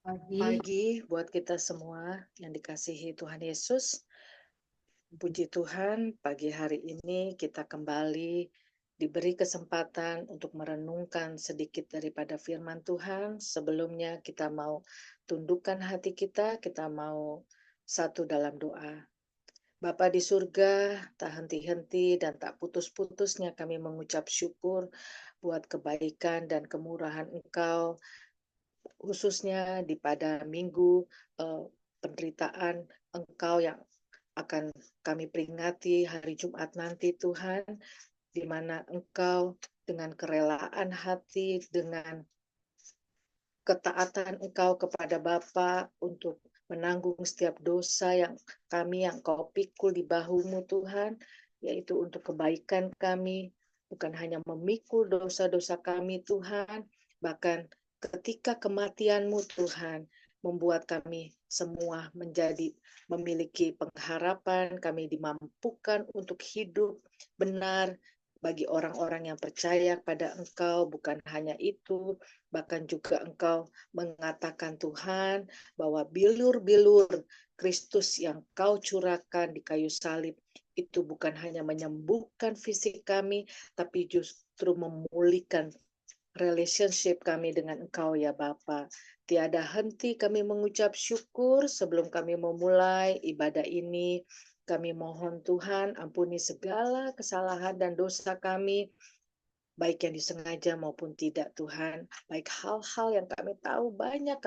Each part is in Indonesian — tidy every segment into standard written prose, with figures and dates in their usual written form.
Pagi buat kita semua yang dikasihi Tuhan Yesus. Puji Tuhan, pagi hari ini kita kembali diberi kesempatan untuk merenungkan sedikit daripada firman Tuhan. Sebelumnya kita mau tundukkan hati kita mau satu dalam doa. Bapa di surga, tak henti-henti dan tak putus-putusnya kami mengucap syukur buat kebaikan dan kemurahan Engkau, khususnya di pada minggu penderitaan Engkau yang akan kami peringati hari Jumat nanti, Tuhan, di mana Engkau dengan kerelaan hati, dengan ketaatan Engkau kepada Bapa untuk menanggung setiap dosa yang Kau pikul di bahumu, Tuhan, yaitu untuk kebaikan kami, bukan hanya memikul dosa-dosa kami, Tuhan, bahkan ketika kematian-Mu, Tuhan, membuat kami semua memiliki pengharapan, kami dimampukan untuk hidup benar bagi orang-orang yang percaya pada Engkau. Bukan hanya itu, bahkan juga Engkau mengatakan, Tuhan, bahwa bilur-bilur Kristus yang Kau curahkan di kayu salib itu bukan hanya menyembuhkan fisik kami, tapi justru memulihkan relationship kami dengan Engkau, ya Bapa. Tiada henti kami mengucap syukur sebelum kami memulai ibadah ini. Kami mohon Tuhan, ampuni segala kesalahan dan dosa kami, baik yang disengaja maupun tidak, Tuhan. Baik hal-hal yang kami tahu banyak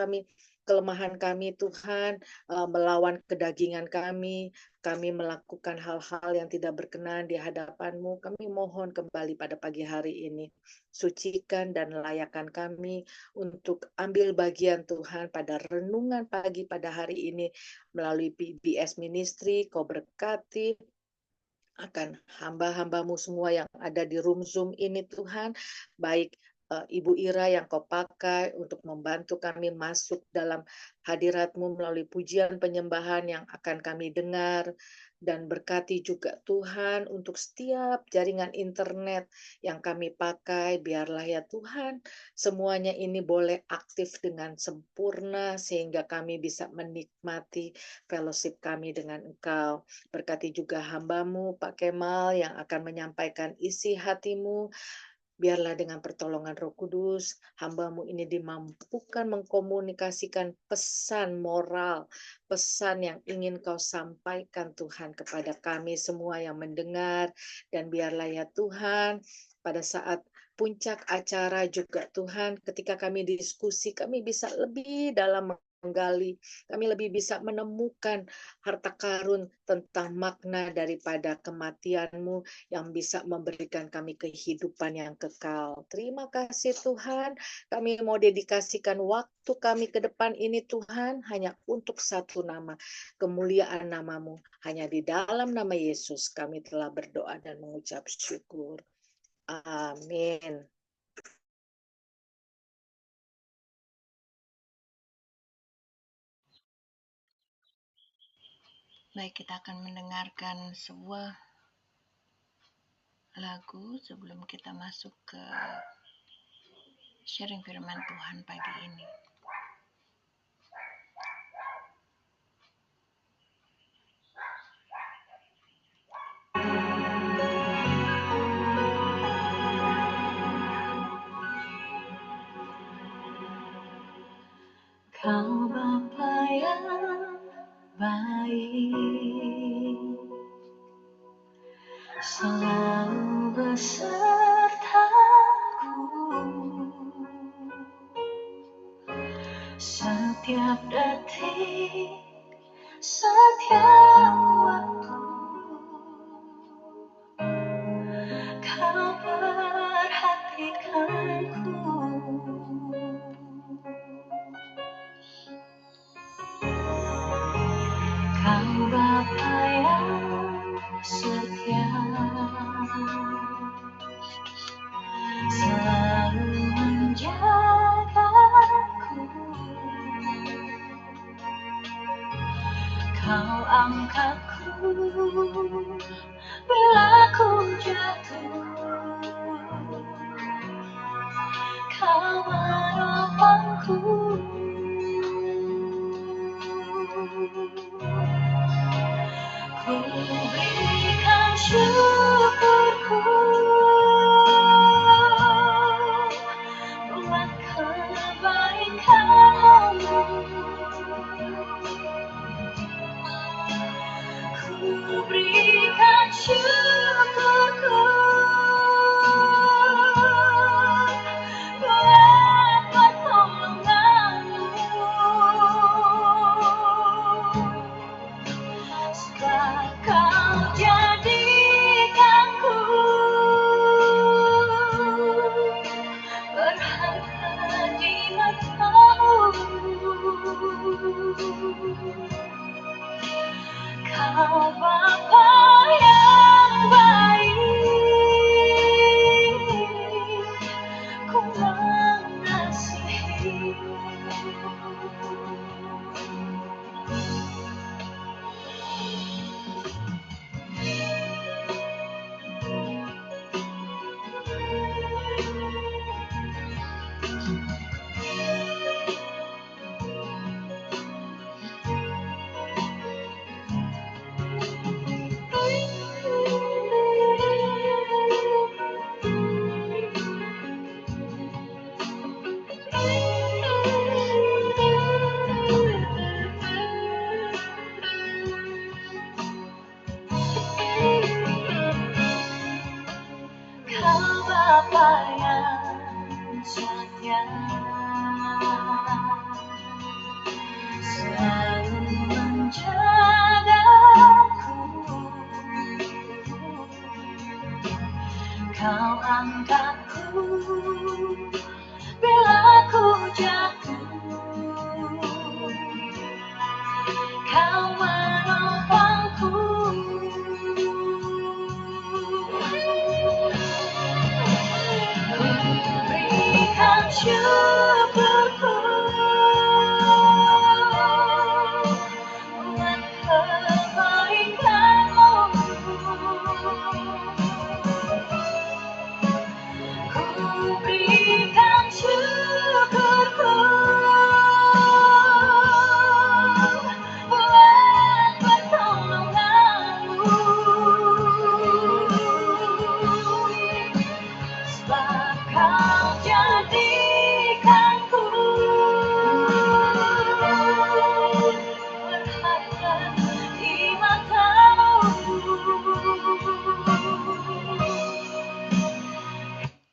kelemahan kami, Tuhan, melawan kedagingan kami melakukan hal-hal yang tidak berkenan di hadapan-Mu. Kami mohon kembali pada pagi hari ini, sucikan dan layakan kami untuk ambil bagian, Tuhan, pada renungan pagi pada hari ini melalui PBS Ministry. Kau berkati akan hamba-hambamu semua yang ada di room Zoom ini, Tuhan, baik Ibu Ira yang Kau pakai untuk membantu kami masuk dalam hadirat-Mu melalui pujian penyembahan yang akan kami dengar, dan berkati juga Tuhan untuk setiap jaringan internet yang kami pakai. Biarlah ya Tuhan, semuanya ini boleh aktif dengan sempurna sehingga kami bisa menikmati fellowship kami dengan Engkau. Berkati juga hamba-Mu, Pak Kemal, yang akan menyampaikan isi hati-Mu. Biarlah dengan pertolongan Roh Kudus, hamba-Mu ini dimampukan mengkomunikasikan pesan moral, pesan yang ingin Kau sampaikan, Tuhan, kepada kami semua yang mendengar. Dan biarlah ya Tuhan, pada saat puncak acara juga Tuhan, ketika kami diskusi, kami bisa lebih dalam menggali, kami lebih bisa menemukan harta karun tentang makna daripada kematian-Mu yang bisa memberikan kami kehidupan yang kekal. Terima kasih Tuhan, kami mau dedikasikan waktu kami ke depan ini, Tuhan, hanya untuk satu nama, kemuliaan nama-Mu. Hanya di dalam nama Yesus kami telah berdoa dan mengucap syukur. Amin. Baik, kita akan mendengarkan sebuah lagu sebelum kita masuk ke sharing firman Tuhan pagi ini. Kau Bapa yang baik, selalu besertaku, setiap detik, setiap waktu. Kau perhatikanku, Kau Bapa yang setia, selalu menjagaku. Kau angkatku bila ku jatuh, Kau menopangku berikan syukurku buat kebaikan-Mu. Ku berikan syukurku buat pertolongan-Mu. Sebab Kau jadikanku berharga di mata-Mu. Kau Bapa yang baik, Ku Kau Bapa yang setia, selalu menjagaku. Kau angkatku bila ku jatuh. Kau menopangku. Berikan syukurku buat kebaikan-Mu. Ku berikan syukurku buat pertolongan-Mu. Sebab Kau jadikanku berharga di mata-Mu.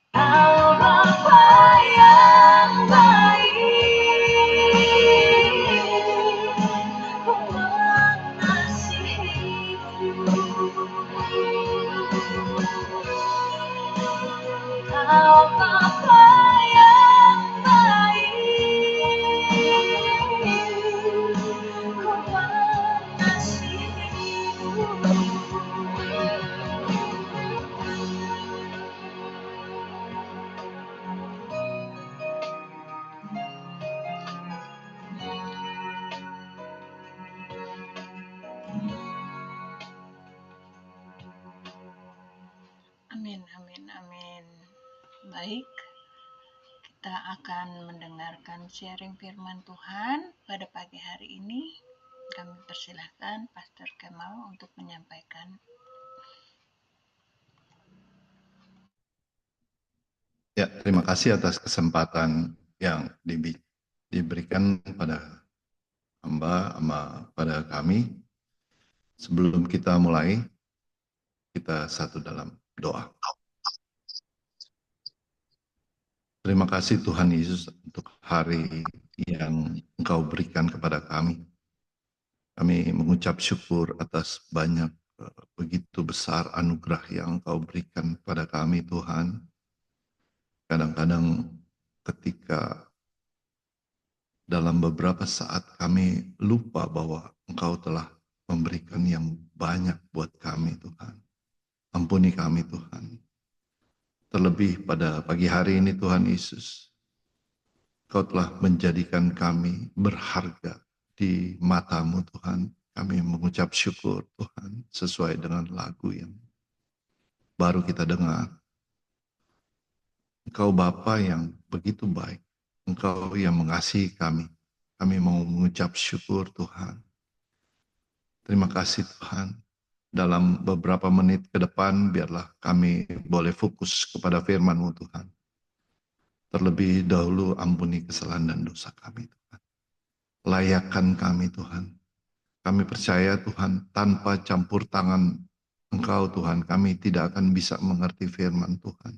Kau Bapa yang baik, Ku mengasihi-Mu. Kau Bapa yang baik, Ku mengasihi-Mu. Amin, amin, amin. Baik, kita akan mendengarkan sharing firman Tuhan pada pagi hari ini. Kami persilahkan Pastor Kemal untuk menyampaikan. Ya, terima kasih atas kesempatan yang diberikan pada hamba pada kami. Sebelum kita mulai, kita satu dalam doa. Terima kasih Tuhan Yesus untuk hari yang Engkau berikan kepada kami. Kami mengucap syukur atas banyak begitu besar anugerah yang Engkau berikan kepada kami Tuhan. Kadang-kadang ketika dalam beberapa saat kami lupa bahwa Engkau telah memberikan yang banyak buat kami Tuhan. Ampuni kami Tuhan. Terlebih pada pagi hari ini Tuhan Yesus, Kau telah menjadikan kami berharga di mata-Mu Tuhan. Kami mengucap syukur Tuhan sesuai dengan lagu yang baru kita dengar. Engkau Bapa yang begitu baik, Engkau yang mengasihi kami. Kami mau mengucap syukur Tuhan. Terima kasih Tuhan. dalam beberapa menit ke depan, biarlah kami boleh fokus kepada firman-Mu Tuhan. Terlebih dahulu ampuni kesalahan dan dosa kami Tuhan. Layakkan kami Tuhan. Kami percaya Tuhan, tanpa campur tangan Engkau Tuhan, kami tidak akan bisa mengerti firman Tuhan.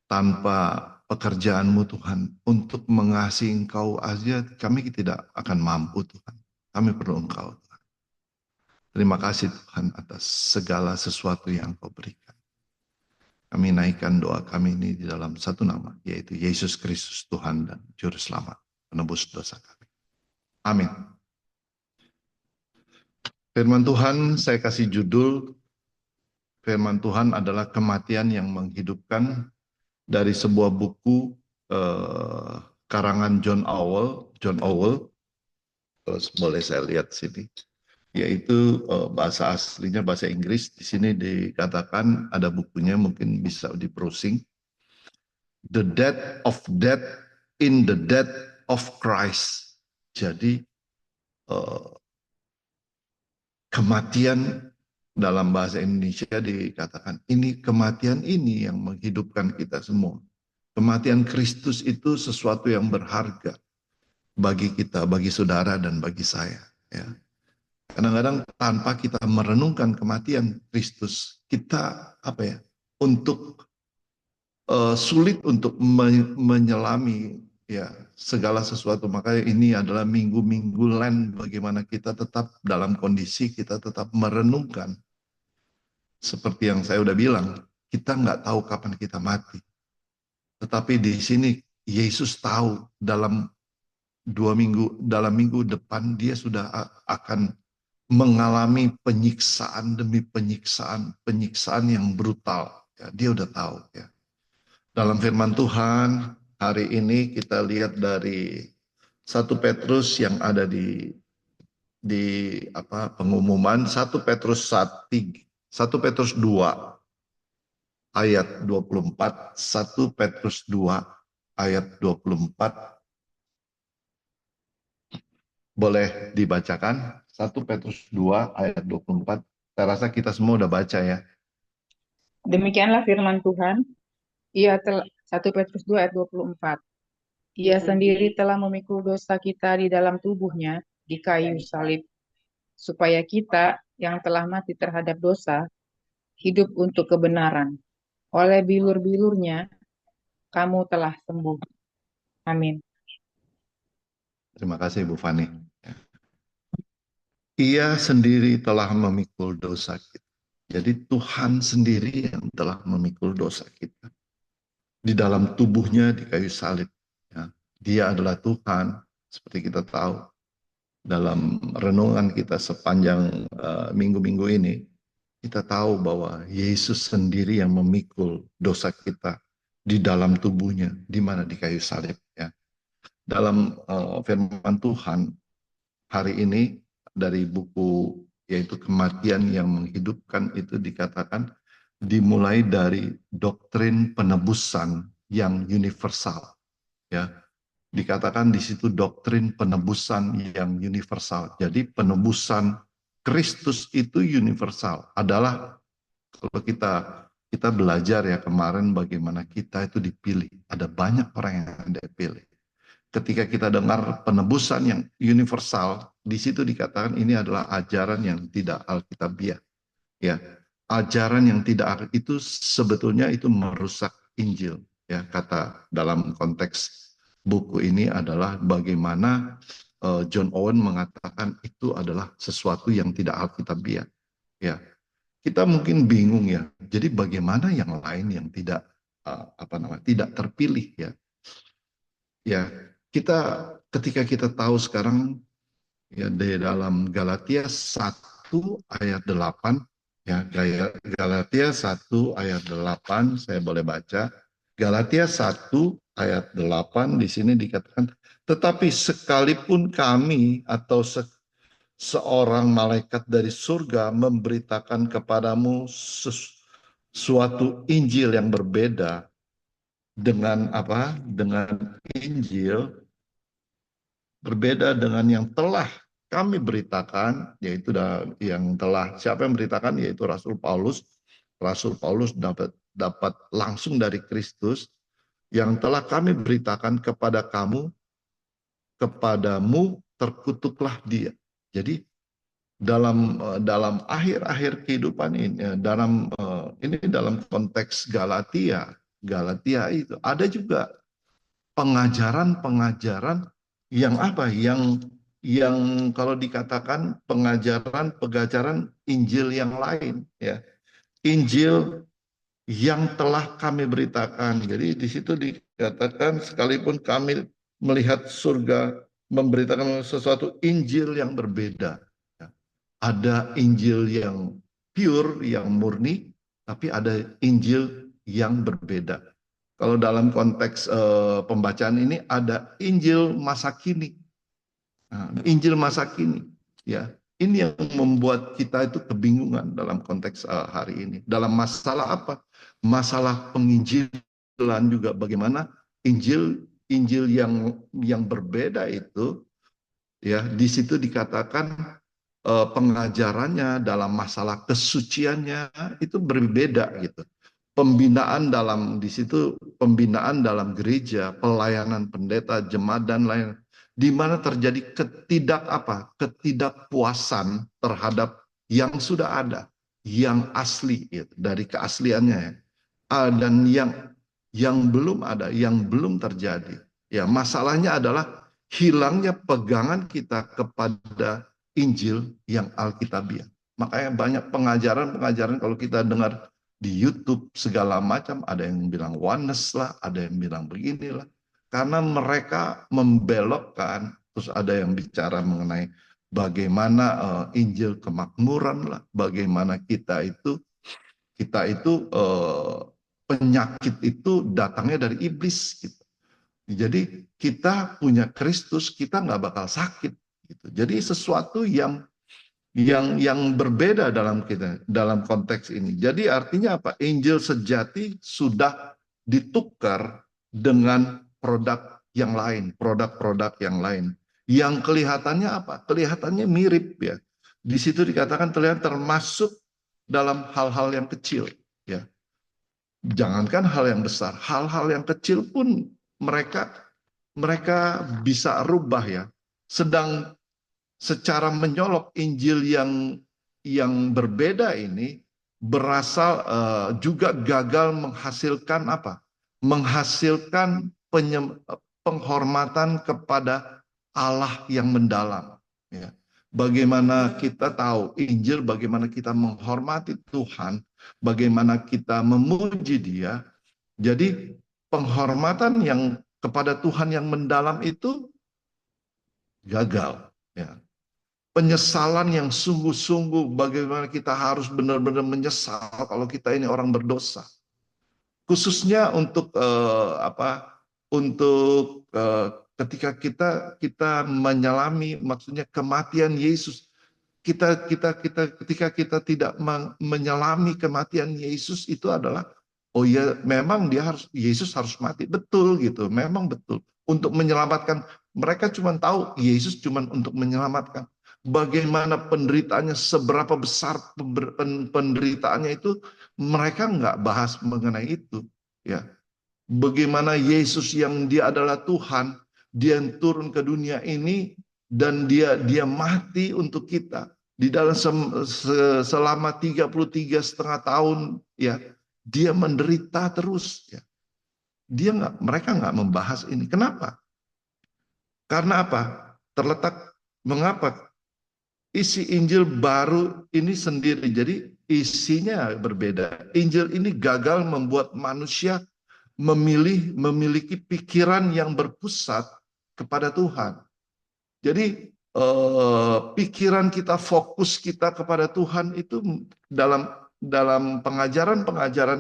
Tanpa pekerjaan-Mu Tuhan, untuk mengasihi Engkau aja kami tidak akan mampu Tuhan. Kami perlu Engkau Tuhan. Terima kasih Tuhan atas segala sesuatu yang Kau berikan. Kami naikkan doa kami ini di dalam satu nama, yaitu Yesus Kristus Tuhan dan Juru Selamat, penebus dosa kami. Amin. Firman Tuhan saya kasih judul, firman Tuhan adalah kematian yang menghidupkan, dari sebuah buku karangan John Owl, boleh saya lihat sini, yaitu bahasa aslinya bahasa Inggris. Di sini dikatakan, ada bukunya, mungkin bisa di-browsing. The Death of Death in the Death of Christ. Jadi kematian dalam bahasa Indonesia dikatakan, ini kematian ini yang menghidupkan kita semua. Kematian Kristus itu sesuatu yang berharga bagi kita, bagi saudara dan bagi saya. Ya. Kadang-kadang tanpa kita merenungkan kematian Kristus, kita sulit untuk menyelami ya segala sesuatu. Makanya ini adalah minggu-minggu Lent, bagaimana kita tetap dalam kondisi kita tetap merenungkan. Seperti yang saya udah bilang, kita nggak tahu kapan kita mati. Tetapi di sini Yesus tahu dalam dalam minggu depan dia sudah akan mengalami penyiksaan demi penyiksaan yang brutal. Ya, dia udah tahu ya. Dalam firman Tuhan hari ini kita lihat dari 1 Petrus yang ada di pengumuman, 1 Petrus 2 ayat 24, 1 Petrus 2 ayat 24. Boleh dibacakan? 1 Petrus 2 ayat 24. Saya rasa kita semua udah baca ya. Demikianlah firman Tuhan. 1 Petrus 2 ayat 24. Ia sendiri telah memikul dosa kita di dalam tubuhnya di kayu salib, supaya kita yang telah mati terhadap dosa hidup untuk kebenaran. Oleh bilur-bilurnya kamu telah sembuh. Amin. Terima kasih Bu Fani. Ia sendiri telah memikul dosa kita. Jadi Tuhan sendiri yang telah memikul dosa kita. Di dalam tubuhnya di kayu salib. Ya. Dia adalah Tuhan, seperti kita tahu. Dalam renungan kita sepanjang minggu-minggu ini, kita tahu bahwa Yesus sendiri yang memikul dosa kita di dalam tubuhnya, di mana di kayu salib. Ya. Dalam firman Tuhan hari ini, dari buku yaitu Kematian yang Menghidupkan, itu dikatakan dimulai dari doktrin penebusan yang universal. Ya, dikatakan di situ doktrin penebusan yang universal. Jadi penebusan Kristus itu universal. Adalah kalau kita belajar ya kemarin bagaimana kita itu dipilih. Ada banyak orang yang dipilih. Ketika kita dengar penebusan yang universal, di situ dikatakan ini adalah ajaran yang tidak alkitabiah. Ya, ajaran yang tidak itu sebetulnya itu merusak Injil. Ya, kata dalam konteks buku ini adalah bagaimana John Owen mengatakan itu adalah sesuatu yang tidak alkitabiah. Ya, kita mungkin bingung ya. Jadi bagaimana yang lain yang tidak tidak terpilih ya? Ya. Ketika kita tahu sekarang ya di dalam Galatia 1 ayat 8 ya, Galatia 1 ayat 8 saya boleh baca. Galatia 1 ayat 8 di sini dikatakan, tetapi sekalipun kami atau seorang malaikat dari surga memberitakan kepadamu suatu Injil yang berbeda dengan Injil berbeda dengan yang telah kami beritakan, yaitu yang telah siapa yang beritakan, yaitu Rasul Paulus. Rasul Paulus dapat langsung dari Kristus, yang telah kami beritakan kepadamu terkutuklah dia. Jadi dalam akhir-akhir kehidupan ini, dalam konteks Galatia itu ada juga pengajaran yang apa? Yang kalau dikatakan pengajaran Injil yang lain, ya. Injil yang telah kami beritakan. Jadi di situ dikatakan sekalipun kami melihat surga memberitakan sesuatu Injil yang berbeda. Ada Injil yang pure, yang murni, tapi ada Injil yang berbeda. Kalau dalam konteks pembacaan ini ada Injil masa kini. Nah, Injil masa kini, ya. Ini yang membuat kita itu kebingungan dalam konteks hari ini. Dalam masalah apa? Masalah penginjilan juga, bagaimana Injil yang berbeda itu, ya, di situ dikatakan pengajarannya dalam masalah kesuciannya itu berbeda gitu. Pembinaan dalam gereja, pelayanan pendeta, jemaat dan lain, di mana terjadi ketidakpuasan terhadap yang sudah ada, yang asli gitu, dari keasliannya, ya. Dan yang belum ada, yang belum terjadi. Ya, masalahnya adalah hilangnya pegangan kita kepada Injil yang Alkitabiah. Makanya banyak pengajaran kalau kita dengar di YouTube segala macam, ada yang bilang oneness lah, ada yang bilang beginilah. Karena mereka membelokkan, terus ada yang bicara mengenai bagaimana Injil kemakmuran lah, bagaimana kita itu penyakit itu datangnya dari iblis gitu. Jadi kita punya Kristus, kita nggak bakal sakit gitu. Jadi sesuatu yang berbeda dalam konteks ini. Jadi artinya apa? Injil sejati sudah ditukar dengan produk yang lain, produk-produk yang lain. Yang kelihatannya apa? Kelihatannya mirip, ya. Di situ dikatakan termasuk dalam hal-hal yang kecil, ya. Jangankan hal yang besar, hal-hal yang kecil pun mereka bisa rubah, ya. Sedang secara menyolok Injil yang berbeda ini berasal juga gagal menghasilkan apa? Menghasilkan penghormatan kepada Allah yang mendalam. Ya. Bagaimana kita tahu Injil, bagaimana kita menghormati Tuhan, bagaimana kita memuji Dia. Jadi penghormatan yang kepada Tuhan yang mendalam itu gagal. Ya. Penyesalan yang sungguh-sungguh, bagaimana kita harus benar-benar menyesal kalau kita ini orang berdosa. Khususnya untuk ketika kita menyalami, maksudnya kematian Yesus. Ketika kita tidak menyalami kematian Yesus, itu adalah oh ya, memang Yesus harus mati, betul gitu, memang betul untuk menyelamatkan. Mereka cuma tahu Yesus cuma untuk menyelamatkan. Bagaimana penderitaannya, seberapa besar penderitaannya itu, mereka nggak bahas mengenai itu, ya. Bagaimana Yesus yang dia adalah Tuhan, dia turun ke dunia ini dan dia mati untuk kita di dalam selama 33,5 tahun, ya. Dia menderita terus, ya. Mereka nggak membahas ini. Kenapa? Karena apa? Mengapa? Isi Injil baru ini sendiri, jadi isinya berbeda. Injil ini gagal membuat manusia memiliki pikiran yang berpusat kepada Tuhan. Jadi pikiran kita, fokus kita kepada Tuhan itu dalam pengajaran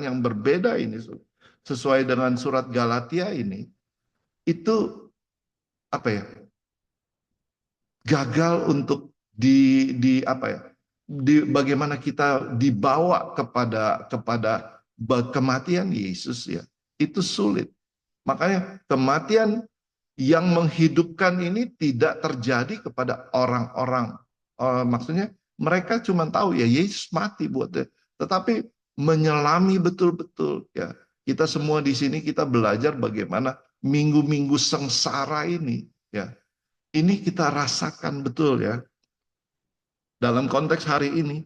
yang berbeda ini, sesuai dengan surat Galatia ini, itu apa ya? Gagal untuk bagaimana kita dibawa kepada kematian Yesus, ya. Itu sulit. Makanya kematian Yang menghidupkan ini tidak terjadi kepada orang-orang. Maksudnya mereka cuma tahu ya Yesus mati buat dia. Tetapi menyelami betul-betul ya. Kita semua di sini kita belajar bagaimana minggu-minggu sengsara ini ya. Ini kita rasakan betul ya. Dalam konteks hari ini,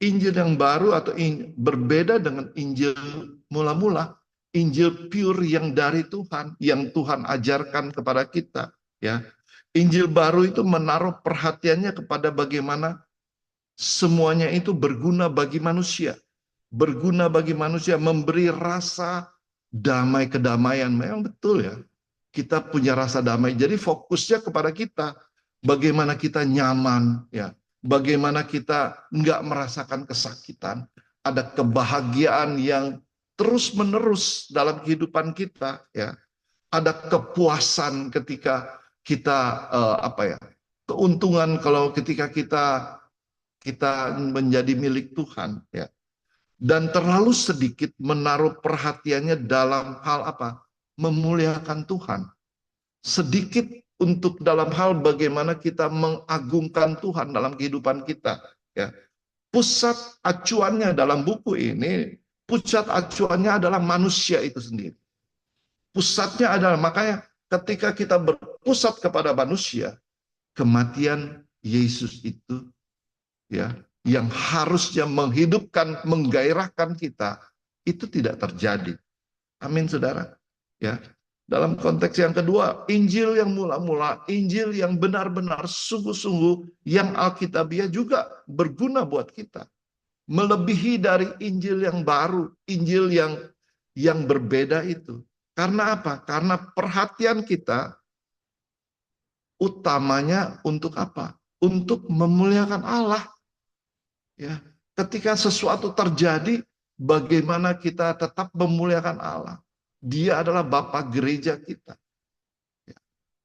Injil yang baru atau berbeda dengan Injil mula-mula, Injil pure yang dari Tuhan, yang Tuhan ajarkan kepada kita. Ya, Injil baru itu menaruh perhatiannya kepada bagaimana semuanya itu berguna bagi manusia, memberi rasa damai, kedamaian. Memang betul ya, kita punya rasa damai. Jadi fokusnya kepada kita, bagaimana kita nyaman, ya, bagaimana kita nggak merasakan kesakitan, ada kebahagiaan yang terus-menerus dalam kehidupan kita, ya, ada kepuasan ketika kita keuntungan kalau ketika kita menjadi milik Tuhan, ya. Dan terlalu sedikit menaruh perhatiannya dalam hal apa? Memuliakan Tuhan. Sedikit untuk dalam hal bagaimana kita mengagungkan Tuhan dalam kehidupan kita. Ya. Pusat acuannya dalam buku ini, pusat acuannya adalah manusia itu sendiri. Pusatnya adalah, makanya ketika kita berpusat kepada manusia, kematian Yesus itu ya, yang harusnya menghidupkan, menggairahkan kita, itu tidak terjadi. Amin, saudara. Ya, dalam konteks yang kedua, Injil yang mula-mula, Injil yang benar-benar sungguh-sungguh, yang Alkitabiah juga berguna buat kita. Melebihi dari Injil yang baru, Injil yang berbeda itu. Karena apa? Karena perhatian kita utamanya untuk apa? Untuk memuliakan Allah. Ya, ketika sesuatu terjadi, bagaimana kita tetap memuliakan Allah? Dia adalah Bapa gereja kita. Ya.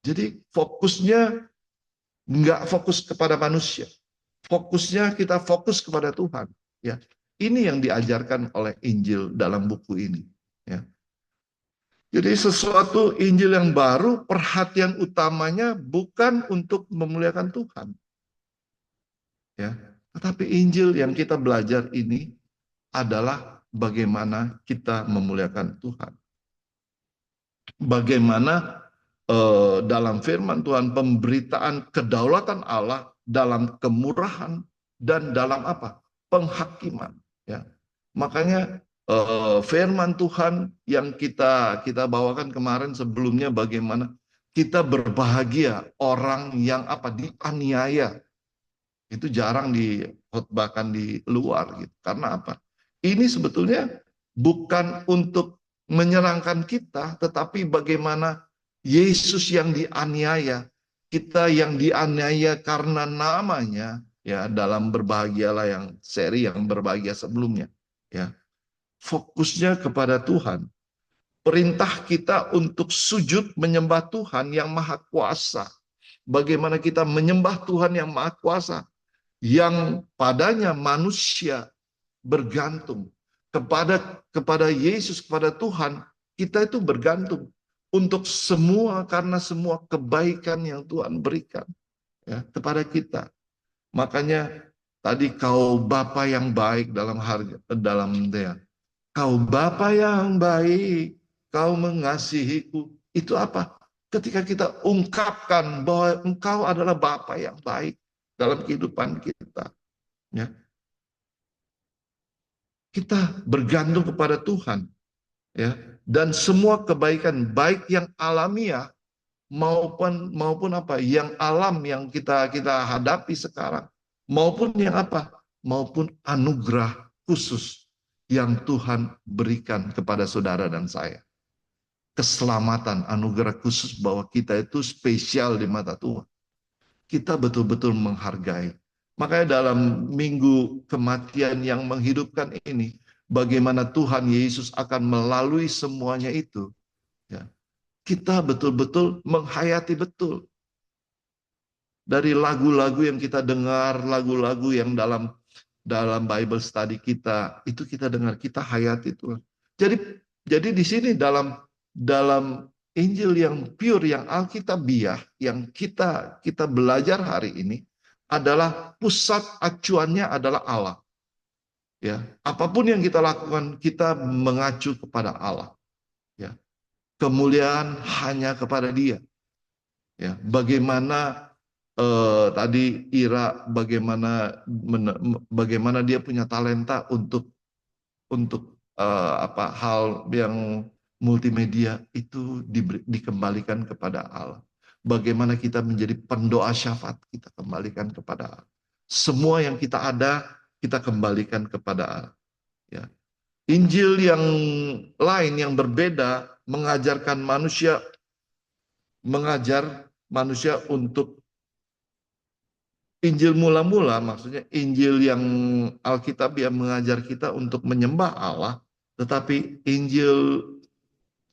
Jadi fokusnya nggak fokus kepada manusia, fokusnya kita fokus kepada Tuhan. Ya, ini yang diajarkan oleh Injil dalam buku ini. Ya. Jadi sesuatu Injil yang baru, perhatian utamanya bukan untuk memuliakan Tuhan. Ya. Tetapi Injil yang kita belajar ini adalah bagaimana kita memuliakan Tuhan. Bagaimana dalam firman Tuhan pemberitaan kedaulatan Allah dalam kemurahan dan dalam apa? Penghakiman. Ya. Makanya firman Tuhan yang kita bawakan kemarin sebelumnya, bagaimana kita berbahagia orang yang apa? Dianiaya. Itu jarang dikhotbahkan di luar gitu. Karena apa? Ini sebetulnya bukan untuk menyerangkan kita, tetapi bagaimana Yesus yang dianiaya, kita yang dianiaya karena namanya, ya, dalam Berbahagialah yang seri yang berbahagia sebelumnya, ya. Fokusnya kepada Tuhan. Perintah kita untuk sujud menyembah Tuhan yang Maha Kuasa. Bagaimana kita menyembah Tuhan yang Maha Kuasa, yang padanya manusia bergantung kepada Yesus, kepada Tuhan. Kita itu bergantung untuk semua, karena semua kebaikan yang Tuhan berikan, ya, kepada kita. Makanya tadi, kau Bapa yang baik, dalam dia, kau Bapa yang baik, kau mengasihiku. Itu apa? Ketika kita ungkapkan bahwa Engkau adalah Bapa yang baik dalam kehidupan kita, ya, kita bergantung kepada Tuhan, ya, dan semua kebaikan baik yang alamiah maupun apa yang alam yang kita hadapi sekarang, maupun yang apa, maupun anugerah khusus yang Tuhan berikan kepada saudara dan saya. Keselamatan, anugerah khusus bahwa kita itu spesial di mata Tuhan. Kita betul-betul menghargai. Makanya dalam minggu kematian yang menghidupkan ini, bagaimana Tuhan Yesus akan melalui semuanya itu, ya, kita betul-betul menghayati betul. Dari lagu-lagu yang kita dengar, lagu-lagu yang dalam Bible study kita, itu kita dengar, kita hayati Tuhan. Jadi di sini dalam Injil yang pure, yang alkitabiah, yang kita belajar hari ini adalah pusat acuannya adalah Allah. Ya, apapun yang kita lakukan, kita mengacu kepada Allah. Ya, kemuliaan hanya kepada Dia. Ya, bagaimana tadi Ira, bagaimana dia punya talenta untuk hal yang multimedia itu dikembalikan kepada Allah. Bagaimana kita menjadi pendoa syafaat, kita kembalikan kepada Allah. Semua yang kita ada, kita kembalikan kepada Allah. Ya. Injil yang lain yang berbeda mengajar manusia untuk Injil mula-mula, maksudnya Injil yang Alkitab yang mengajar kita untuk menyembah Allah, tetapi Injil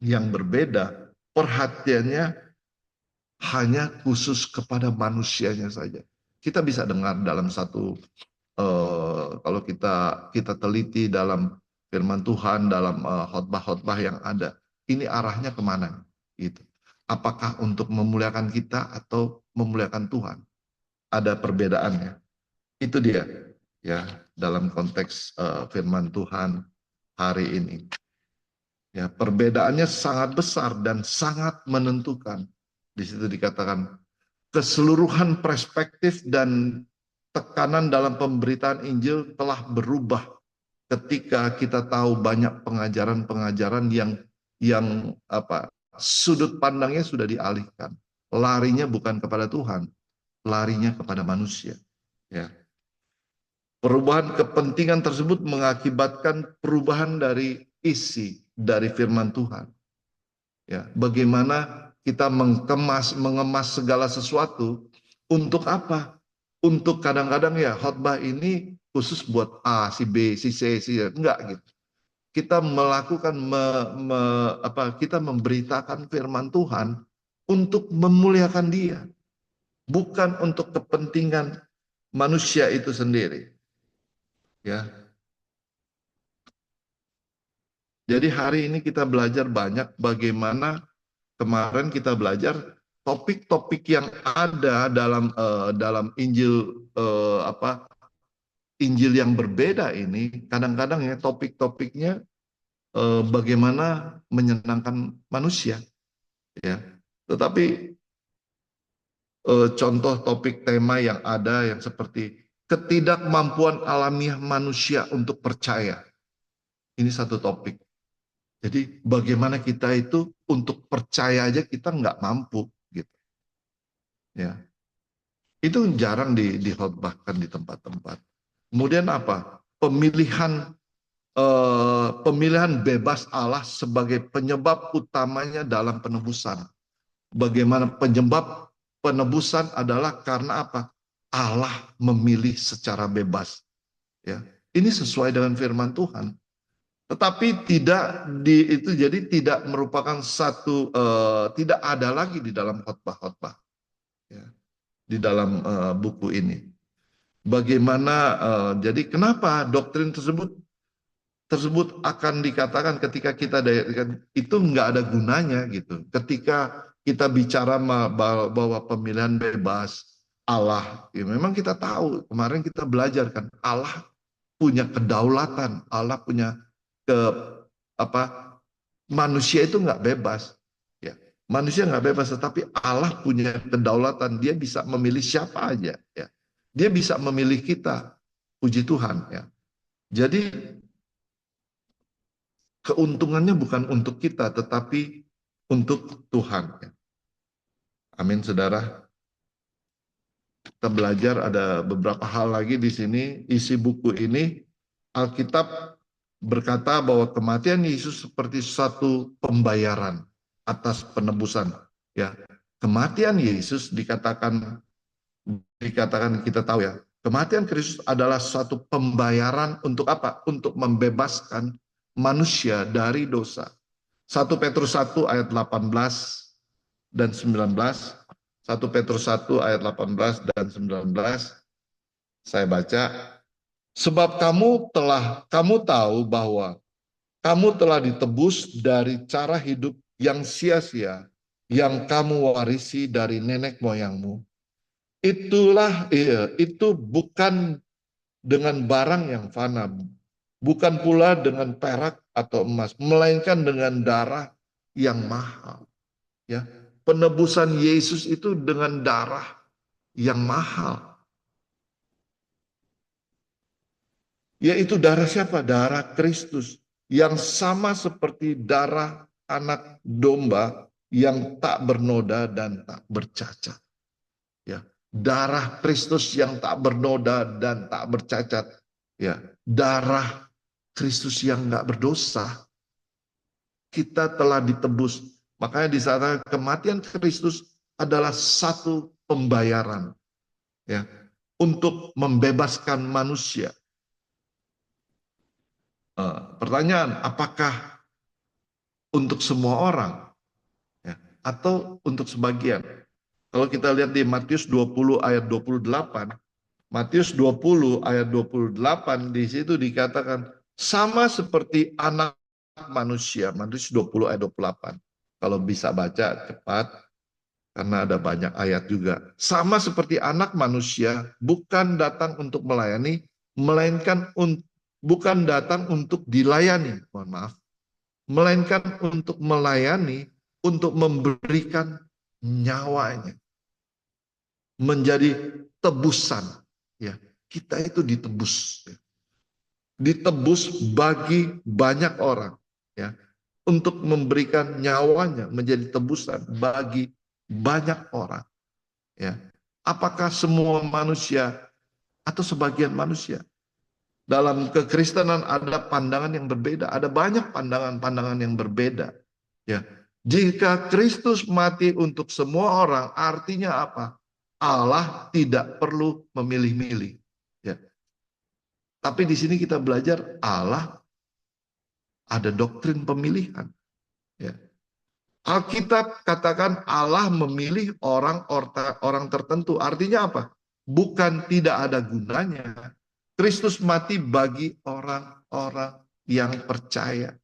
yang berbeda, perhatiannya hanya khusus kepada manusianya saja. Kita bisa dengar dalam satu, kalau kita teliti dalam firman Tuhan, dalam khotbah-khotbah yang ada, ini arahnya kemana? Gitu. Apakah untuk memuliakan kita atau memuliakan Tuhan? Ada perbedaannya. Itu dia, ya, dalam konteks firman Tuhan hari ini. Ya, perbedaannya sangat besar dan sangat menentukan. Di situ dikatakan keseluruhan perspektif dan tekanan dalam pemberitaan Injil telah berubah ketika kita tahu banyak pengajaran-pengajaran yang sudut pandangnya sudah dialihkan. Larinya bukan kepada Tuhan, larinya kepada manusia. Ya. Perubahan kepentingan tersebut mengakibatkan perubahan dari isi dari firman Tuhan. Ya, bagaimana kita mengemas segala sesuatu untuk apa? Untuk kadang-kadang ya khotbah ini khusus buat A, si B, si C, enggak gitu. Kita melakukan kita memberitakan firman Tuhan untuk memuliakan Dia, bukan untuk kepentingan manusia itu sendiri. Ya. Jadi hari ini kita belajar banyak bagaimana kemarin kita belajar topik-topik yang ada dalam Injil Injil yang berbeda ini, kadang-kadang ya topik-topiknya bagaimana menyenangkan manusia, ya. Tetapi contoh topik tema yang ada yang seperti ketidakmampuan alamiah manusia untuk percaya. Ini satu topik. Jadi bagaimana kita itu untuk percaya aja kita nggak mampu, gitu. Ya, itu jarang dikhotbahkan di tempat-tempat. Kemudian apa? Pemilihan bebas Allah sebagai penyebab utamanya dalam penebusan. Bagaimana penyebab penebusan adalah karena apa? Allah memilih secara bebas. Ya, ini sesuai dengan firman Tuhan. Tetapi jadi tidak merupakan satu, tidak ada lagi di dalam khotbah-khotbah, ya, di dalam buku ini. Bagaimana jadi kenapa doktrin tersebut akan dikatakan ketika kita itu nggak ada gunanya gitu. Ketika kita bicara bahwa pemilihan bebas Allah, ya memang kita tahu kemarin kita belajar kan Allah punya kedaulatan, Allah punya manusia itu nggak bebas, ya. Manusia nggak bebas, tetapi Allah punya kedaulatan. Dia bisa memilih siapa aja, ya. Dia bisa memilih kita, puji Tuhan, ya. Jadi keuntungannya bukan untuk kita, tetapi untuk Tuhan, ya. Amin, saudara. Kita belajar ada beberapa hal lagi di sini. Isi buku ini Alkitab berkata bahwa kematian Yesus seperti satu pembayaran atas penebusan. Ya, kematian Yesus dikatakan kita tahu ya, kematian Kristus adalah suatu pembayaran untuk apa? Untuk membebaskan manusia dari dosa. 1 Petrus 1 ayat 18 dan 19. 1 Petrus 1 ayat 18 dan 19. Saya baca. Sebab kamu tahu bahwa kamu telah ditebus dari cara hidup yang sia-sia yang kamu warisi dari nenek moyangmu, itu bukan dengan barang yang fana, bukan pula dengan perak atau emas, melainkan dengan darah yang mahal. Ya, penebusan Yesus itu dengan darah yang mahal. Yaitu darah siapa? Darah Kristus, yang sama seperti darah anak domba yang tak bernoda dan tak bercacat. Ya, darah Kristus yang tak bernoda dan tak bercacat. Ya, darah Kristus yang nggak berdosa. Kita telah ditebus. Makanya di sana kematian Kristus adalah satu pembayaran, ya, untuk membebaskan manusia. Pertanyaan, apakah untuk semua orang, ya, atau untuk sebagian? Kalau kita lihat di Matius 20 ayat 28, Matius 20 ayat 28, di situ dikatakan sama seperti anak manusia. Matius 20 ayat 28. Kalau bisa baca cepat, karena ada banyak ayat juga. Sama seperti anak manusia, bukan datang untuk melayani, melainkan bukan datang untuk dilayani, mohon maaf, melainkan untuk melayani, untuk memberikan nyawanya, menjadi tebusan. Ya, kita itu ditebus, ya. Ditebus bagi banyak orang, ya, untuk memberikan nyawanya menjadi tebusan bagi banyak orang. Ya, apakah semua manusia atau sebagian manusia? Dalam kekristenan ada pandangan yang berbeda, ada banyak pandangan-pandangan yang berbeda. Ya, jika Kristus mati untuk semua orang, artinya apa? Allah tidak perlu memilih-milih. Ya. Tapi di sini kita belajar Allah ada doktrin pemilihan. Ya. Alkitab katakan Allah memilih orang tertentu. Artinya apa? Bukan tidak ada gunanya. Kristus mati bagi orang-orang yang percaya.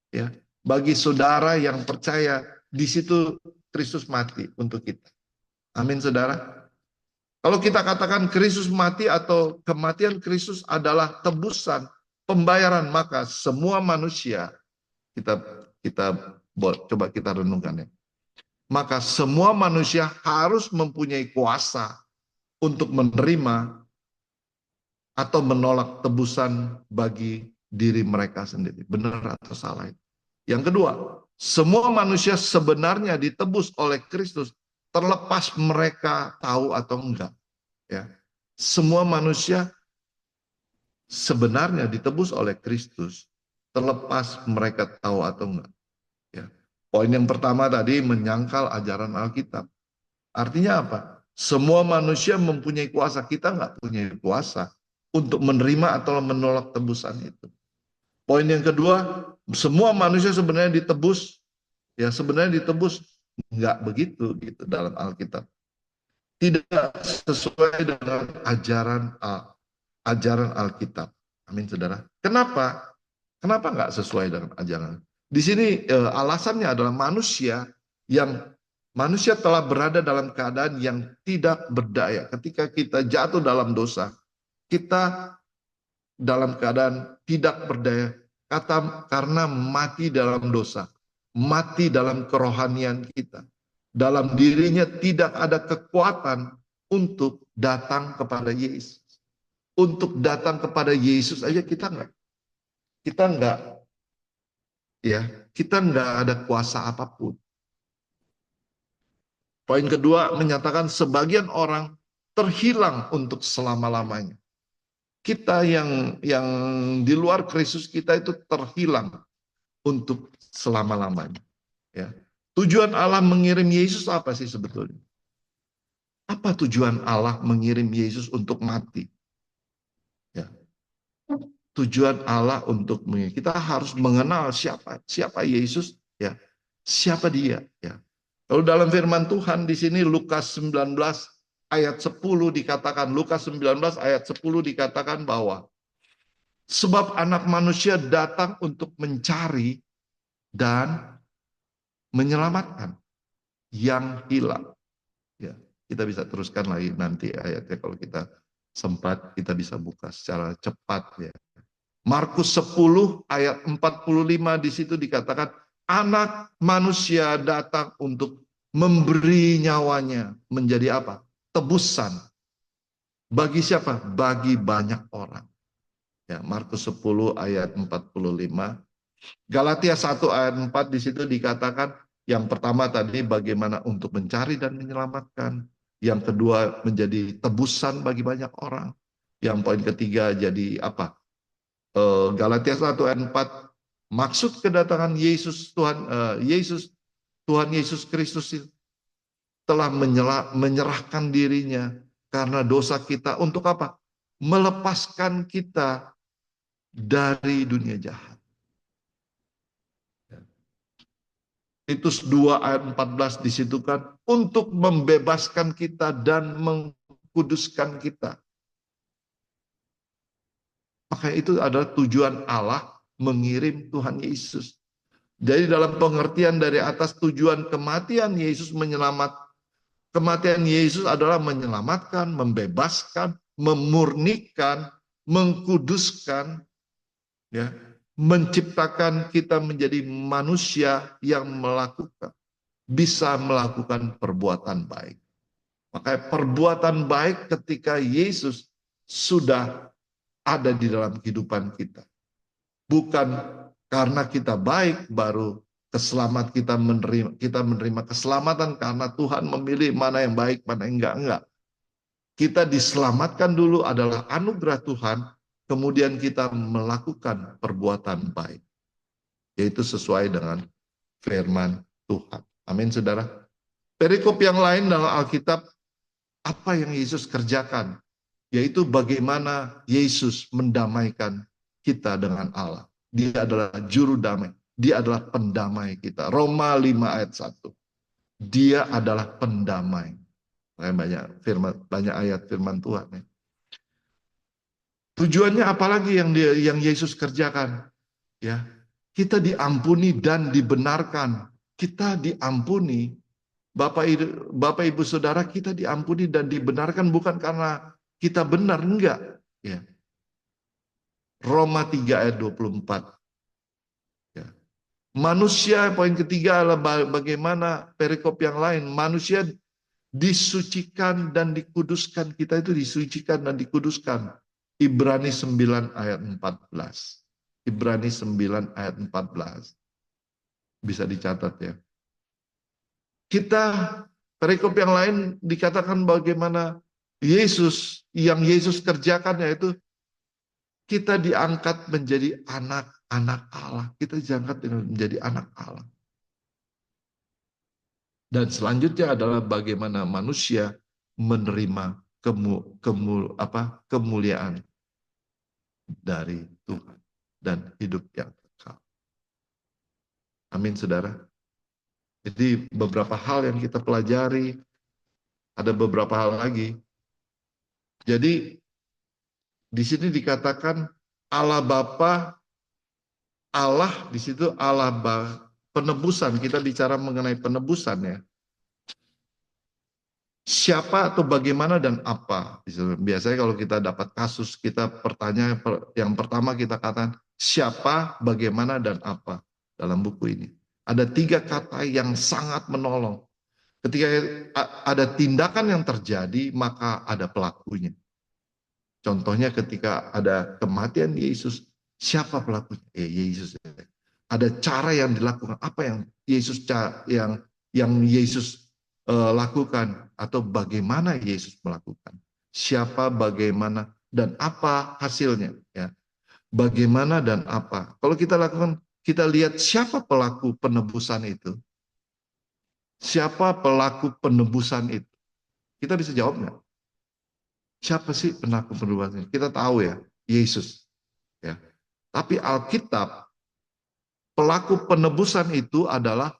Ya. Bagi saudara yang percaya, di situ Kristus mati untuk kita. Amin, saudara. Kalau kita katakan Kristus mati atau kematian Kristus adalah tebusan, pembayaran, maka semua manusia, coba kita renungkan ya. Maka semua manusia harus mempunyai kuasa untuk menerima atau menolak tebusan bagi diri mereka sendiri. Benar atau salah itu? Yang kedua, semua manusia sebenarnya ditebus oleh Kristus terlepas mereka tahu atau enggak. Ya. Semua manusia sebenarnya ditebus oleh Kristus terlepas mereka tahu atau enggak. Ya. Poin yang pertama tadi menyangkal ajaran Alkitab. Artinya apa? Semua manusia mempunyai kuasa, kita nggak punya kuasa untuk menerima atau menolak tebusan itu. Poin yang kedua, semua manusia sebenarnya ditebus, ya sebenarnya ditebus, nggak begitu gitu dalam Alkitab. Tidak sesuai dengan ajaran Alkitab. Amin, saudara. Kenapa? Kenapa nggak sesuai dengan ajaran? Di sini alasannya adalah manusia telah berada dalam keadaan yang tidak berdaya. Ketika kita jatuh dalam dosa, kita dalam keadaan tidak berdaya karena mati dalam dosa, mati dalam kerohanian kita. Dalam dirinya tidak ada kekuatan untuk datang kepada Yesus. Untuk datang kepada Yesus aja kita nggak ada kuasa apapun. Poin kedua menyatakan sebagian orang terhilang untuk selama-lamanya. Kita yang di luar Kristus, kita itu terhilang untuk selama-lamanya. Ya. Tujuan Allah mengirim Yesus apa sih sebetulnya? Apa tujuan Allah mengirim Yesus untuk mati? Ya. Tujuan Allah untuk kita harus mengenal siapa Yesus, ya. Siapa dia, ya. Lalu dalam firman Tuhan di sini Lukas 19 ayat 10 dikatakan, Lukas 19 ayat 10 dikatakan bahwa sebab anak manusia datang untuk mencari dan menyelamatkan yang hilang. Ya, kita bisa teruskan lagi nanti ayatnya kalau kita sempat, kita bisa buka secara cepat ya. Markus 10 ayat 45 di situ dikatakan anak manusia datang untuk memberi nyawanya menjadi apa? Tebusan. Bagi siapa? Bagi banyak orang. Ya, Markus 10 ayat 45. Galatia 1 ayat 4 di situ dikatakan yang pertama tadi bagaimana untuk mencari dan menyelamatkan. Yang kedua menjadi tebusan bagi banyak orang. Yang poin ketiga jadi apa? Galatia 1 ayat 4, maksud kedatangan Yesus Tuhan Yesus Kristus telah menyerahkan dirinya karena dosa kita untuk apa? Melepaskan kita dari dunia jahat. Titus 2 ayat 14 di situ kan untuk membebaskan kita dan mengkuduskan kita. Maka itu adalah tujuan Allah mengirim Tuhan Yesus. Jadi dalam pengertian dari atas tujuan kematian Yesus kematian Yesus adalah menyelamatkan, membebaskan, memurnikan, mengkuduskan, ya, menciptakan kita menjadi manusia yang bisa melakukan perbuatan baik. Makanya perbuatan baik ketika Yesus sudah ada di dalam kehidupan kita. Bukan karena kita baik baru kita menerima keselamatan karena Tuhan memilih mana yang baik, mana yang enggak. Kita diselamatkan dulu adalah anugerah Tuhan, kemudian kita melakukan perbuatan baik. Yaitu sesuai dengan firman Tuhan. Amin, saudara. Perikop yang lain dalam Alkitab, apa yang Yesus kerjakan? Yaitu bagaimana Yesus mendamaikan kita dengan Allah. Dia adalah juru damai. Dia adalah pendamai kita. Roma 5 ayat 1. Dia adalah pendamai. Banyak ayat firman Tuhan. Ya. Tujuannya apalagi yang Yesus kerjakan? Ya, kita diampuni dan dibenarkan. Kita diampuni. Bapak Ibu Saudara, kita diampuni dan dibenarkan bukan karena kita benar, enggak. Ya. Roma 3 ayat 24. Ya. Manusia, poin ketiga adalah bagaimana perikop yang lain. Manusia disucikan dan dikuduskan. Kita itu disucikan dan dikuduskan. Ibrani 9 ayat 14. Ibrani 9 ayat 14. Bisa dicatat ya. Kita, perikop yang lain dikatakan bagaimana Yesus kerjakan, yaitu kita diangkat menjadi anak-anak Allah. Kita diangkat menjadi anak Allah. Dan selanjutnya adalah bagaimana manusia menerima kemuliaan dari Tuhan dan hidup yang kekal. Amin, saudara. Jadi beberapa hal yang kita pelajari, ada beberapa hal lagi. Jadi di sini dikatakan Allah Bapa, Allah di situ Allah penebusan. Kita bicara mengenai penebusan ya. Siapa atau bagaimana dan apa? Biasanya kalau kita dapat kasus, kita pertanyaan yang pertama kita katakan siapa, bagaimana dan apa dalam buku ini. Ada 3 kata yang sangat menolong. Ketika ada tindakan yang terjadi, maka ada pelakunya. Contohnya ketika ada kematian Yesus, siapa pelakunya? Yesus. Ada cara yang dilakukan. Apa yang Yesus lakukan atau bagaimana Yesus melakukan? Siapa, bagaimana, dan apa hasilnya? Ya, bagaimana dan apa? Kalau kita lakukan, kita lihat siapa pelaku penebusan itu. Siapa pelaku penebusan itu? Kita bisa jawab nggak? Siapa sih pelaku penebusan? Kita tahu ya, Yesus. Ya. Tapi Alkitab, pelaku penebusan itu adalah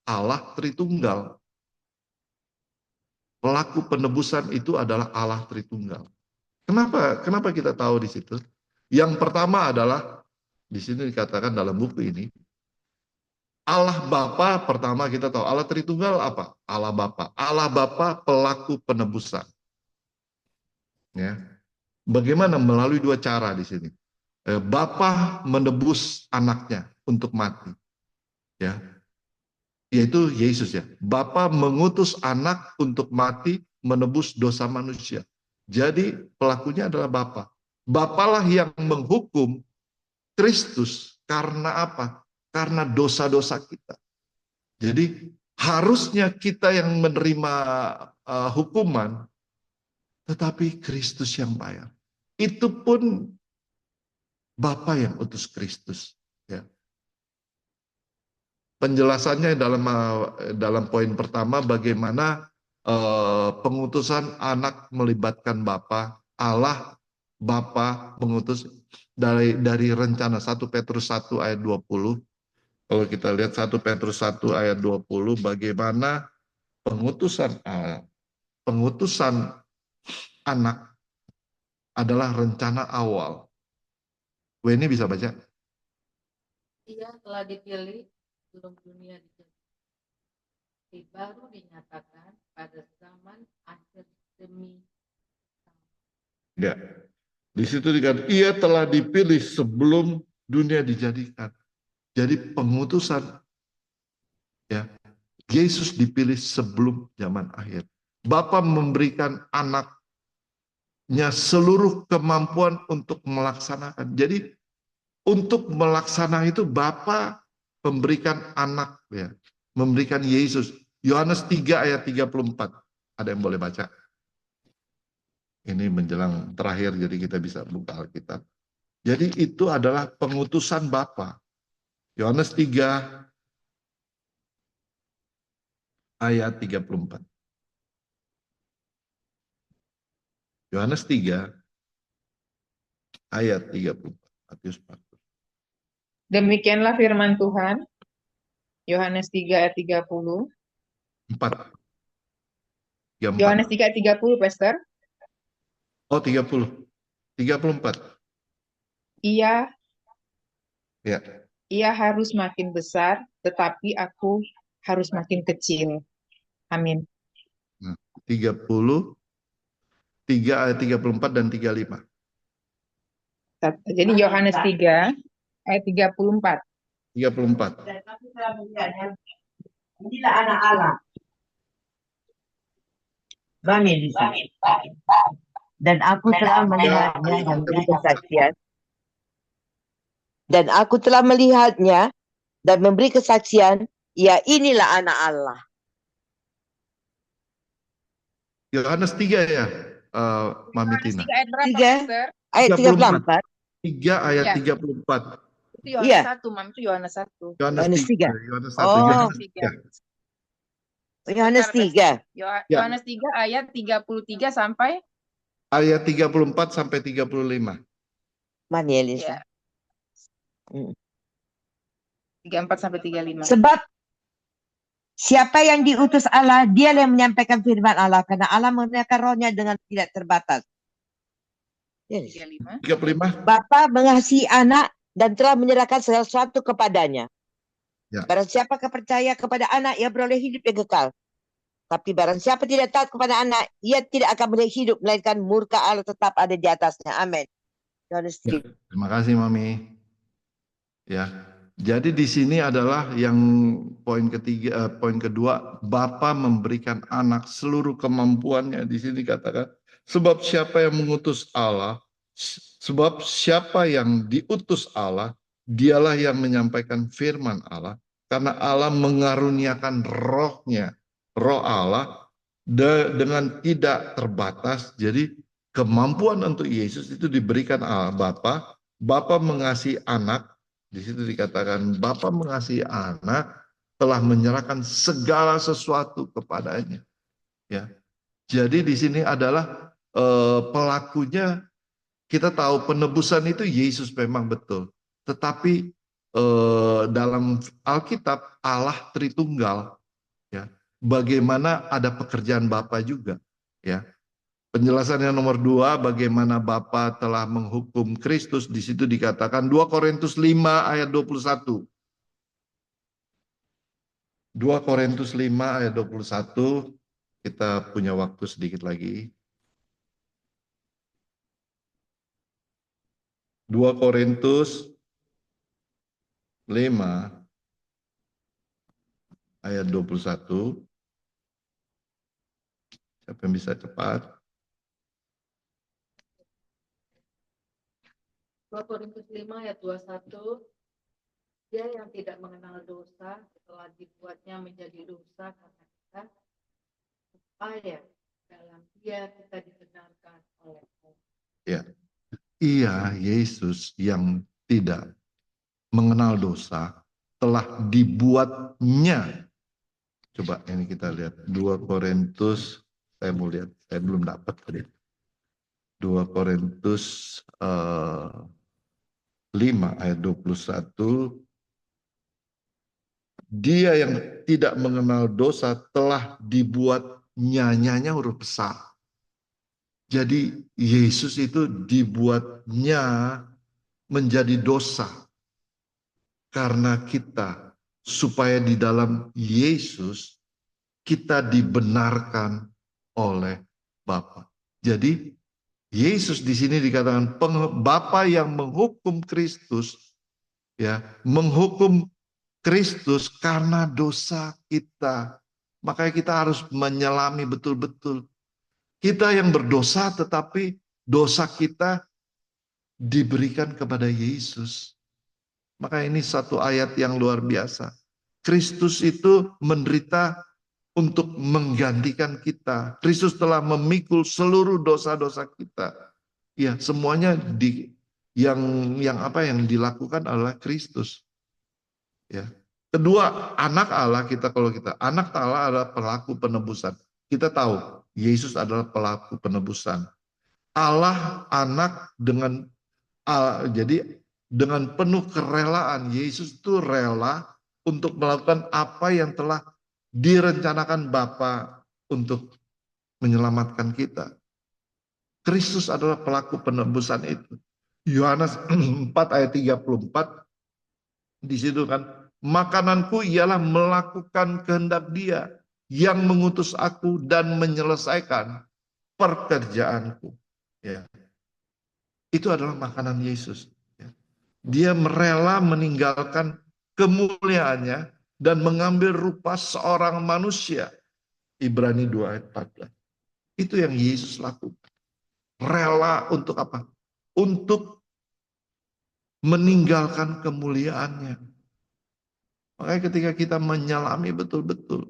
Allah Tritunggal. Pelaku penebusan itu adalah Allah Tritunggal. Kenapa kita tahu di situ? Yang pertama adalah di sini dikatakan dalam buku ini, Allah Bapa pertama kita tahu, Allah Tritunggal apa? Allah Bapa. Allah Bapa pelaku penebusan. Ya. Bagaimana? Melalui dua cara di sini. Bapa menebus anaknya untuk mati. Ya. Yaitu Yesus ya. Bapa mengutus anak untuk mati menebus dosa manusia. Jadi pelakunya adalah Bapa. Bapalah yang menghukum Kristus karena apa? Karena dosa-dosa kita. Jadi harusnya kita yang menerima hukuman, tetapi Kristus yang bayar. Itu pun Bapa yang utus Kristus. Ya. Penjelasannya dalam poin pertama bagaimana pengutusan anak melibatkan Bapa, Allah Bapa mengutus dari rencana 1 Petrus 1 ayat 20. Kalau kita lihat 1 Petrus 1 ayat 20, bagaimana pengutusan anak adalah rencana awal. Weni bisa baca? Ia telah dipilih sebelum dunia dijadikan, baru dinyatakan pada zaman akhir demi. Ya. Di situ dikatakan ia telah dipilih sebelum dunia dijadikan. Jadi pengutusan ya, Yesus dipilih sebelum zaman akhir. Bapa memberikan anaknya seluruh kemampuan untuk melaksanakan. Jadi untuk melaksanakan itu Bapa memberikan anak ya, memberikan Yesus. Yohanes 3 ayat 34. Ada yang boleh baca? Ini menjelang terakhir jadi kita bisa buka Alkitab. Jadi itu adalah pengutusan Bapa. Yohanes 3 ayat 34. Yohanes 3 ayat 34. Matius 4. Demikianlah firman Tuhan. Yohanes 3 ayat 30. 4. Yohanes 3 ayat 30, Pastor. Oh, 30. 34. Ia Ya. Ia harus makin besar, tetapi aku harus makin kecil. Amin. 30, 3 ayat 34 dan 35. Jadi Yohanes 3 ayat 34. 34. Inilah anak Allah. Bami di sini. Dan aku telah melihatnya dan memberi kesaksian. Dan aku telah melihatnya dan memberi kesaksian, ya inilah anak Allah. Yohanes 3 ya, Mami Yohanes Tina. 3 ayat berapa, 3 Pastor? ayat 34. 3 ayat Ya. 34. Itu Yohanes Iya. 1, Mam. Itu Yohanes 1. Yohanes 3. Yohanes 1. Oh. Yohanes 3. Yohanes 3. Yohanes 3 ayat 33 sampai Ayat 34 sampai 35. Mana ya, Lisa? ya, 34 sampai 35. Sebab siapa yang diutus Allah, dia yang menyampaikan firman Allah. Karena Allah menurunkan rohnya dengan tidak terbatas. Ya, Lisa. 35. 35. Bapa mengasihi anak dan telah menyerahkan segala sesuatu kepadanya. Ya. Barang siapa percaya kepada anak, ia beroleh hidup yang kekal. Tapi barang siapa tidak taat kepada anak, ia tidak akan beroleh hidup, melainkan murka Allah tetap ada di atasnya. Amin. Yohanes Ya, 3. terima kasih Mami. Ya. Jadi di sini adalah yang poin kedua, Bapa memberikan anak seluruh kemampuannya. Di sini katakan, sebab siapa yang mengutus Allah, sebab siapa yang diutus Allah, dialah yang menyampaikan firman Allah. Karena Allah mengaruniakan rohnya, roh Allah dengan tidak terbatas. Jadi kemampuan untuk Yesus itu diberikan Allah Bapa. Bapa mengasihi anak. Di situ dikatakan Bapa mengasihi anak, telah menyerahkan segala sesuatu kepadanya. Ya. Jadi di sini adalah pelakunya, kita tahu penebusan itu Yesus memang betul. Tetapi dalam Alkitab Allah Tritunggal, ya. Bagaimana ada pekerjaan Bapa juga, ya. Penjelasan yang nomor 2, bagaimana Bapa telah menghukum Kristus, di situ dikatakan 2 Korintus 5 ayat 21. 2 Korintus 5 ayat 21, kita punya waktu sedikit lagi. 2 Korintus 5 ayat 21. Siapa yang bisa cepat? 2 Korintus 5 ayat 21. Dia yang tidak mengenal dosa telah dibuatnya menjadi dosa karena kita, supaya dalam dia kita dibenarkan oleh Allah. Ya. Ia, Yesus yang tidak mengenal dosa telah dibuatnya. Coba ini kita lihat 2 Korintus, saya mau lihat, saya belum dapat tadi. 2 Korintus 5 ayat 21. Dia yang tidak mengenal dosa telah dibuatnya, nyanya huruf besar. Jadi Yesus itu dibuatnya menjadi dosa karena kita, supaya di dalam Yesus kita dibenarkan oleh Bapa. Jadi Yesus di sini dikatakan Bapa yang menghukum Kristus, ya, menghukum Kristus karena dosa kita. Makanya kita harus menyelami betul-betul. Kita yang berdosa, tetapi dosa kita diberikan kepada Yesus. Maka ini satu ayat yang luar biasa. Kristus itu menderita untuk menggantikan kita. Kristus telah memikul seluruh dosa-dosa kita. Ya, semuanya yang dilakukan adalah Kristus. Ya. Kedua, anak Allah anak Allah adalah pelaku penebusan. Kita tahu Yesus adalah pelaku penebusan. Allah anak jadi dengan penuh kerelaan, Yesus itu rela untuk melakukan apa yang telah direncanakan Bapa untuk menyelamatkan kita. Kristus adalah pelaku penebusan itu. Yohanes 4 ayat 34, di situ kan, makananku ialah melakukan kehendak Dia yang mengutus aku dan menyelesaikan pekerjaanku. Ya. Itu adalah makanan Yesus. Ya. Dia rela meninggalkan kemuliaannya dan mengambil rupa seorang manusia. Ibrani 2 ayat 14. Itu yang Yesus lakukan. Rela untuk apa? Untuk meninggalkan kemuliaannya. Makanya ketika kita menyelami betul-betul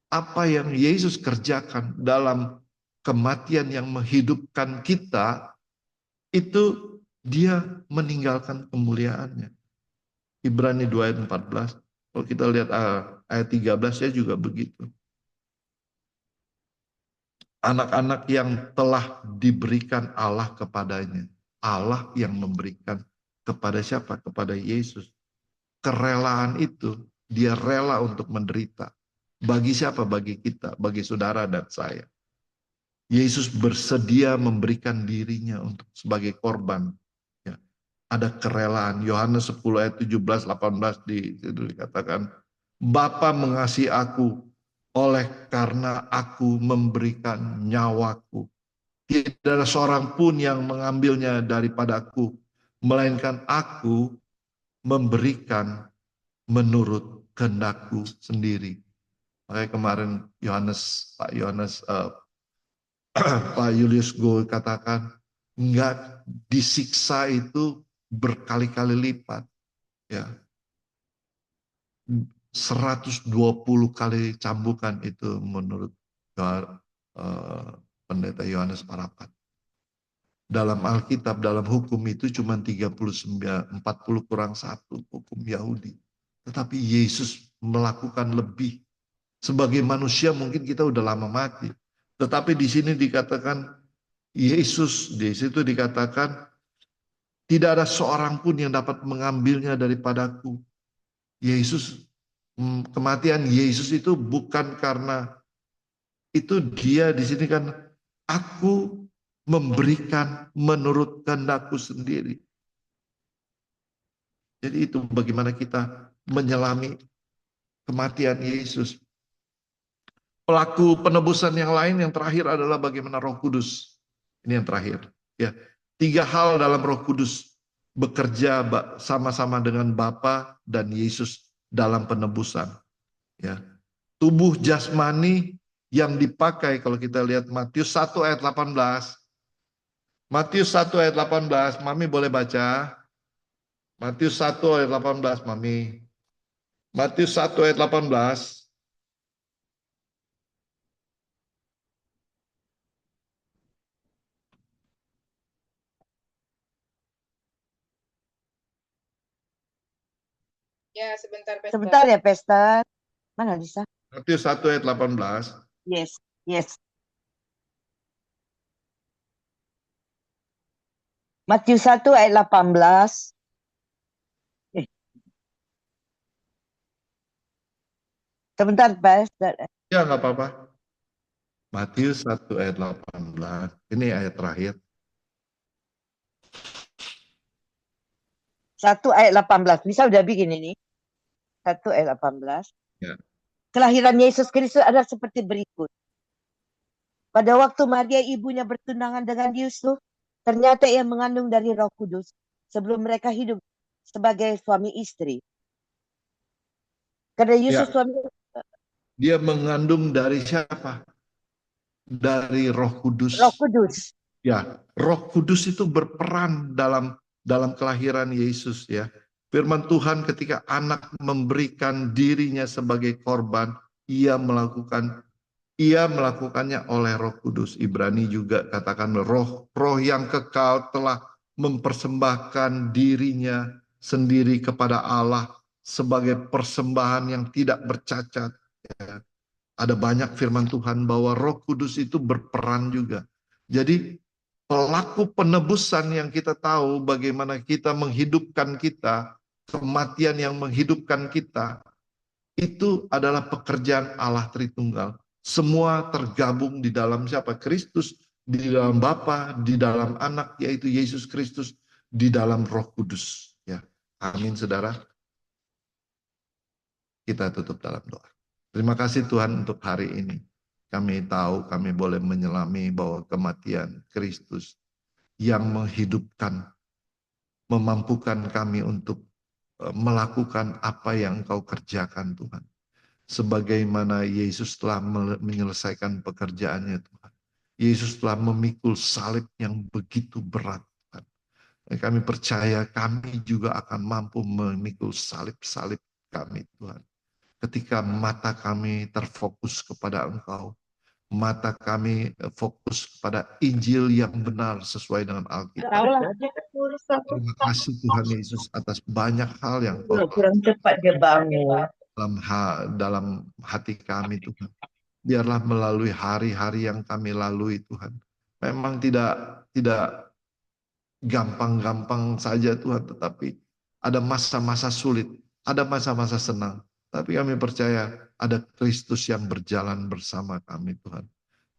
apa yang Yesus kerjakan dalam kematian yang menghidupkan kita, itu dia meninggalkan kemuliaannya. Ibrani 2 ayat 14. Kalau kita lihat ayat 13 ya juga begitu. Anak-anak yang telah diberikan Allah kepadanya. Allah yang memberikan kepada siapa? Kepada Yesus. Kerelaan itu, dia rela untuk menderita. Bagi siapa? Bagi kita, bagi saudara dan saya. Yesus bersedia memberikan dirinya untuk sebagai korban. Ya. Ada kerelaan. Yohanes 10 ayat 17-18 di situ dikatakan, Bapa mengasihi aku oleh karena aku memberikan nyawaku. Tidak ada seorang pun yang mengambilnya daripadaku, melainkan aku memberikan menurut kehendakku sendiri. Makanya kemarin Pak Julius Go katakan, enggak, disiksa itu berkali-kali lipat. Ya. 120 kali cambukan itu menurut Pendeta Yohanes Parapat. Dalam Alkitab, dalam hukum itu cuma 39, 40 kurang 1 hukum Yahudi. Tetapi Yesus melakukan lebih. Sebagai manusia mungkin kita udah lama mati. Tetapi di sini dikatakan Yesus, di situ dikatakan tidak ada seorang pun yang dapat mengambilnya daripadaku. Yesus, kematian Yesus itu bukan karena itu dia di sini kan, aku memberikan menurut kehendakku sendiri. Jadi itu bagaimana kita menyelami kematian Yesus. Pelaku penebusan yang lain yang terakhir adalah bagaimana Roh Kudus. Ini yang terakhir. Ya, 3 hal dalam Roh Kudus bekerja sama-sama dengan Bapa dan Yesus dalam penebusan. Ya, tubuh jasmani yang dipakai kalau kita lihat Matius 1 ayat 18. Matius 1 ayat 18, Mami boleh baca? Matius 1 ayat 18, Mami. Matius 1 ayat 18. Ya, sebentar, Pastor. Sebentar ya, Pastor. Mana Lisa? Matius 1 ayat 18. Yes, yes. Matius 1 ayat 18. Sebentar, Pastor. Ya, nggak apa-apa. Matius 1 ayat 18. Ini ayat terakhir. 1 ayat 18. Lisa udah bikin ini. 1 ayat 18. Ya. Kelahiran Yesus Kristus adalah seperti berikut. Pada waktu Maria ibunya bertunangan dengan Yusuf, ternyata ia mengandung dari Roh Kudus sebelum mereka hidup sebagai suami istri. Karena Yusuf Ya, suami dia mengandung dari siapa? Dari Roh Kudus. Roh Kudus. Ya, Roh Kudus itu berperan dalam kelahiran Yesus ya. Firman Tuhan ketika anak memberikan dirinya sebagai korban, ia melakukannya oleh Roh Kudus. Ibrani juga katakan roh yang kekal telah mempersembahkan dirinya sendiri kepada Allah sebagai persembahan yang tidak bercacat. Ya. Ada banyak firman Tuhan bahwa Roh Kudus itu berperan juga. Jadi pelaku penebusan yang kita tahu bagaimana kita menghidupkan kita, kematian yang menghidupkan kita, itu adalah pekerjaan Allah Tritunggal. Semua tergabung di dalam siapa? Kristus, di dalam Bapa, di dalam Anak, yaitu Yesus Kristus, di dalam Roh Kudus. Ya, amin, saudara. Kita tutup dalam doa. Terima kasih Tuhan untuk hari ini. Kami tahu kami boleh menyelami bahwa kematian Kristus yang menghidupkan, memampukan kami untuk melakukan apa yang Engkau kerjakan Tuhan. Sebagaimana Yesus telah menyelesaikan pekerjaannya Tuhan. Yesus telah memikul salib yang begitu berat Tuhan. Dan kami percaya kami juga akan mampu memikul salib-salib kami Tuhan. Ketika mata kami terfokus kepada Engkau, mata kami fokus kepada Injil yang benar sesuai dengan Alkitab. Terima kasih Tuhan Yesus atas banyak hal yang Kau Kurang cepat dia bangun. dalam hati kami Tuhan. Biarlah melalui hari-hari yang kami lalui Tuhan. Memang tidak gampang-gampang saja Tuhan, tetapi ada masa-masa sulit, ada masa-masa senang. Tapi kami percaya ada Kristus yang berjalan bersama kami Tuhan.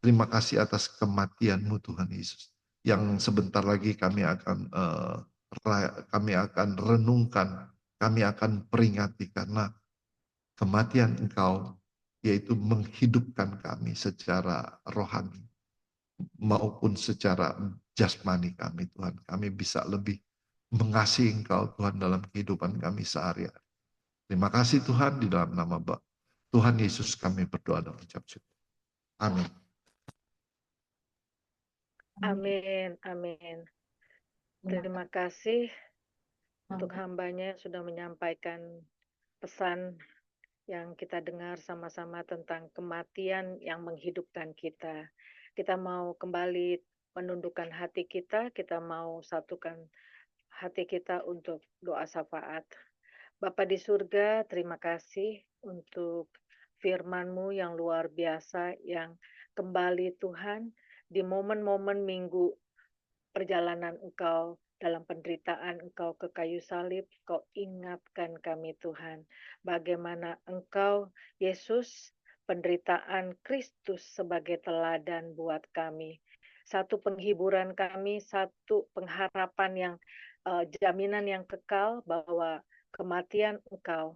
Terima kasih atas kematian-Mu Tuhan Yesus. Yang sebentar lagi kami akan renungkan, kami akan peringati karena kematian Engkau yaitu menghidupkan kami secara rohani maupun secara jasmani kami Tuhan. Kami bisa lebih mengasihi Engkau Tuhan dalam kehidupan kami sehari-hari. Terima kasih Tuhan di dalam nama Tuhan Yesus kami berdoa dan ucap syukur. Amin. Amin, amin. Terima kasih untuk hambanya yang sudah menyampaikan pesan yang kita dengar sama-sama tentang kematian yang menghidupkan kita. Kita mau kembali menundukkan hati kita mau satukan hati kita untuk doa syafaat. Bapa di surga, terima kasih untuk firman-Mu yang luar biasa, yang kembali Tuhan, di momen-momen minggu perjalanan Engkau, dalam penderitaan Engkau ke kayu salib, Engkau ingatkan kami Tuhan, bagaimana Engkau, Yesus, penderitaan Kristus sebagai teladan buat kami. Satu penghiburan kami, satu pengharapan yang jaminan yang kekal bahwa kematian Engkau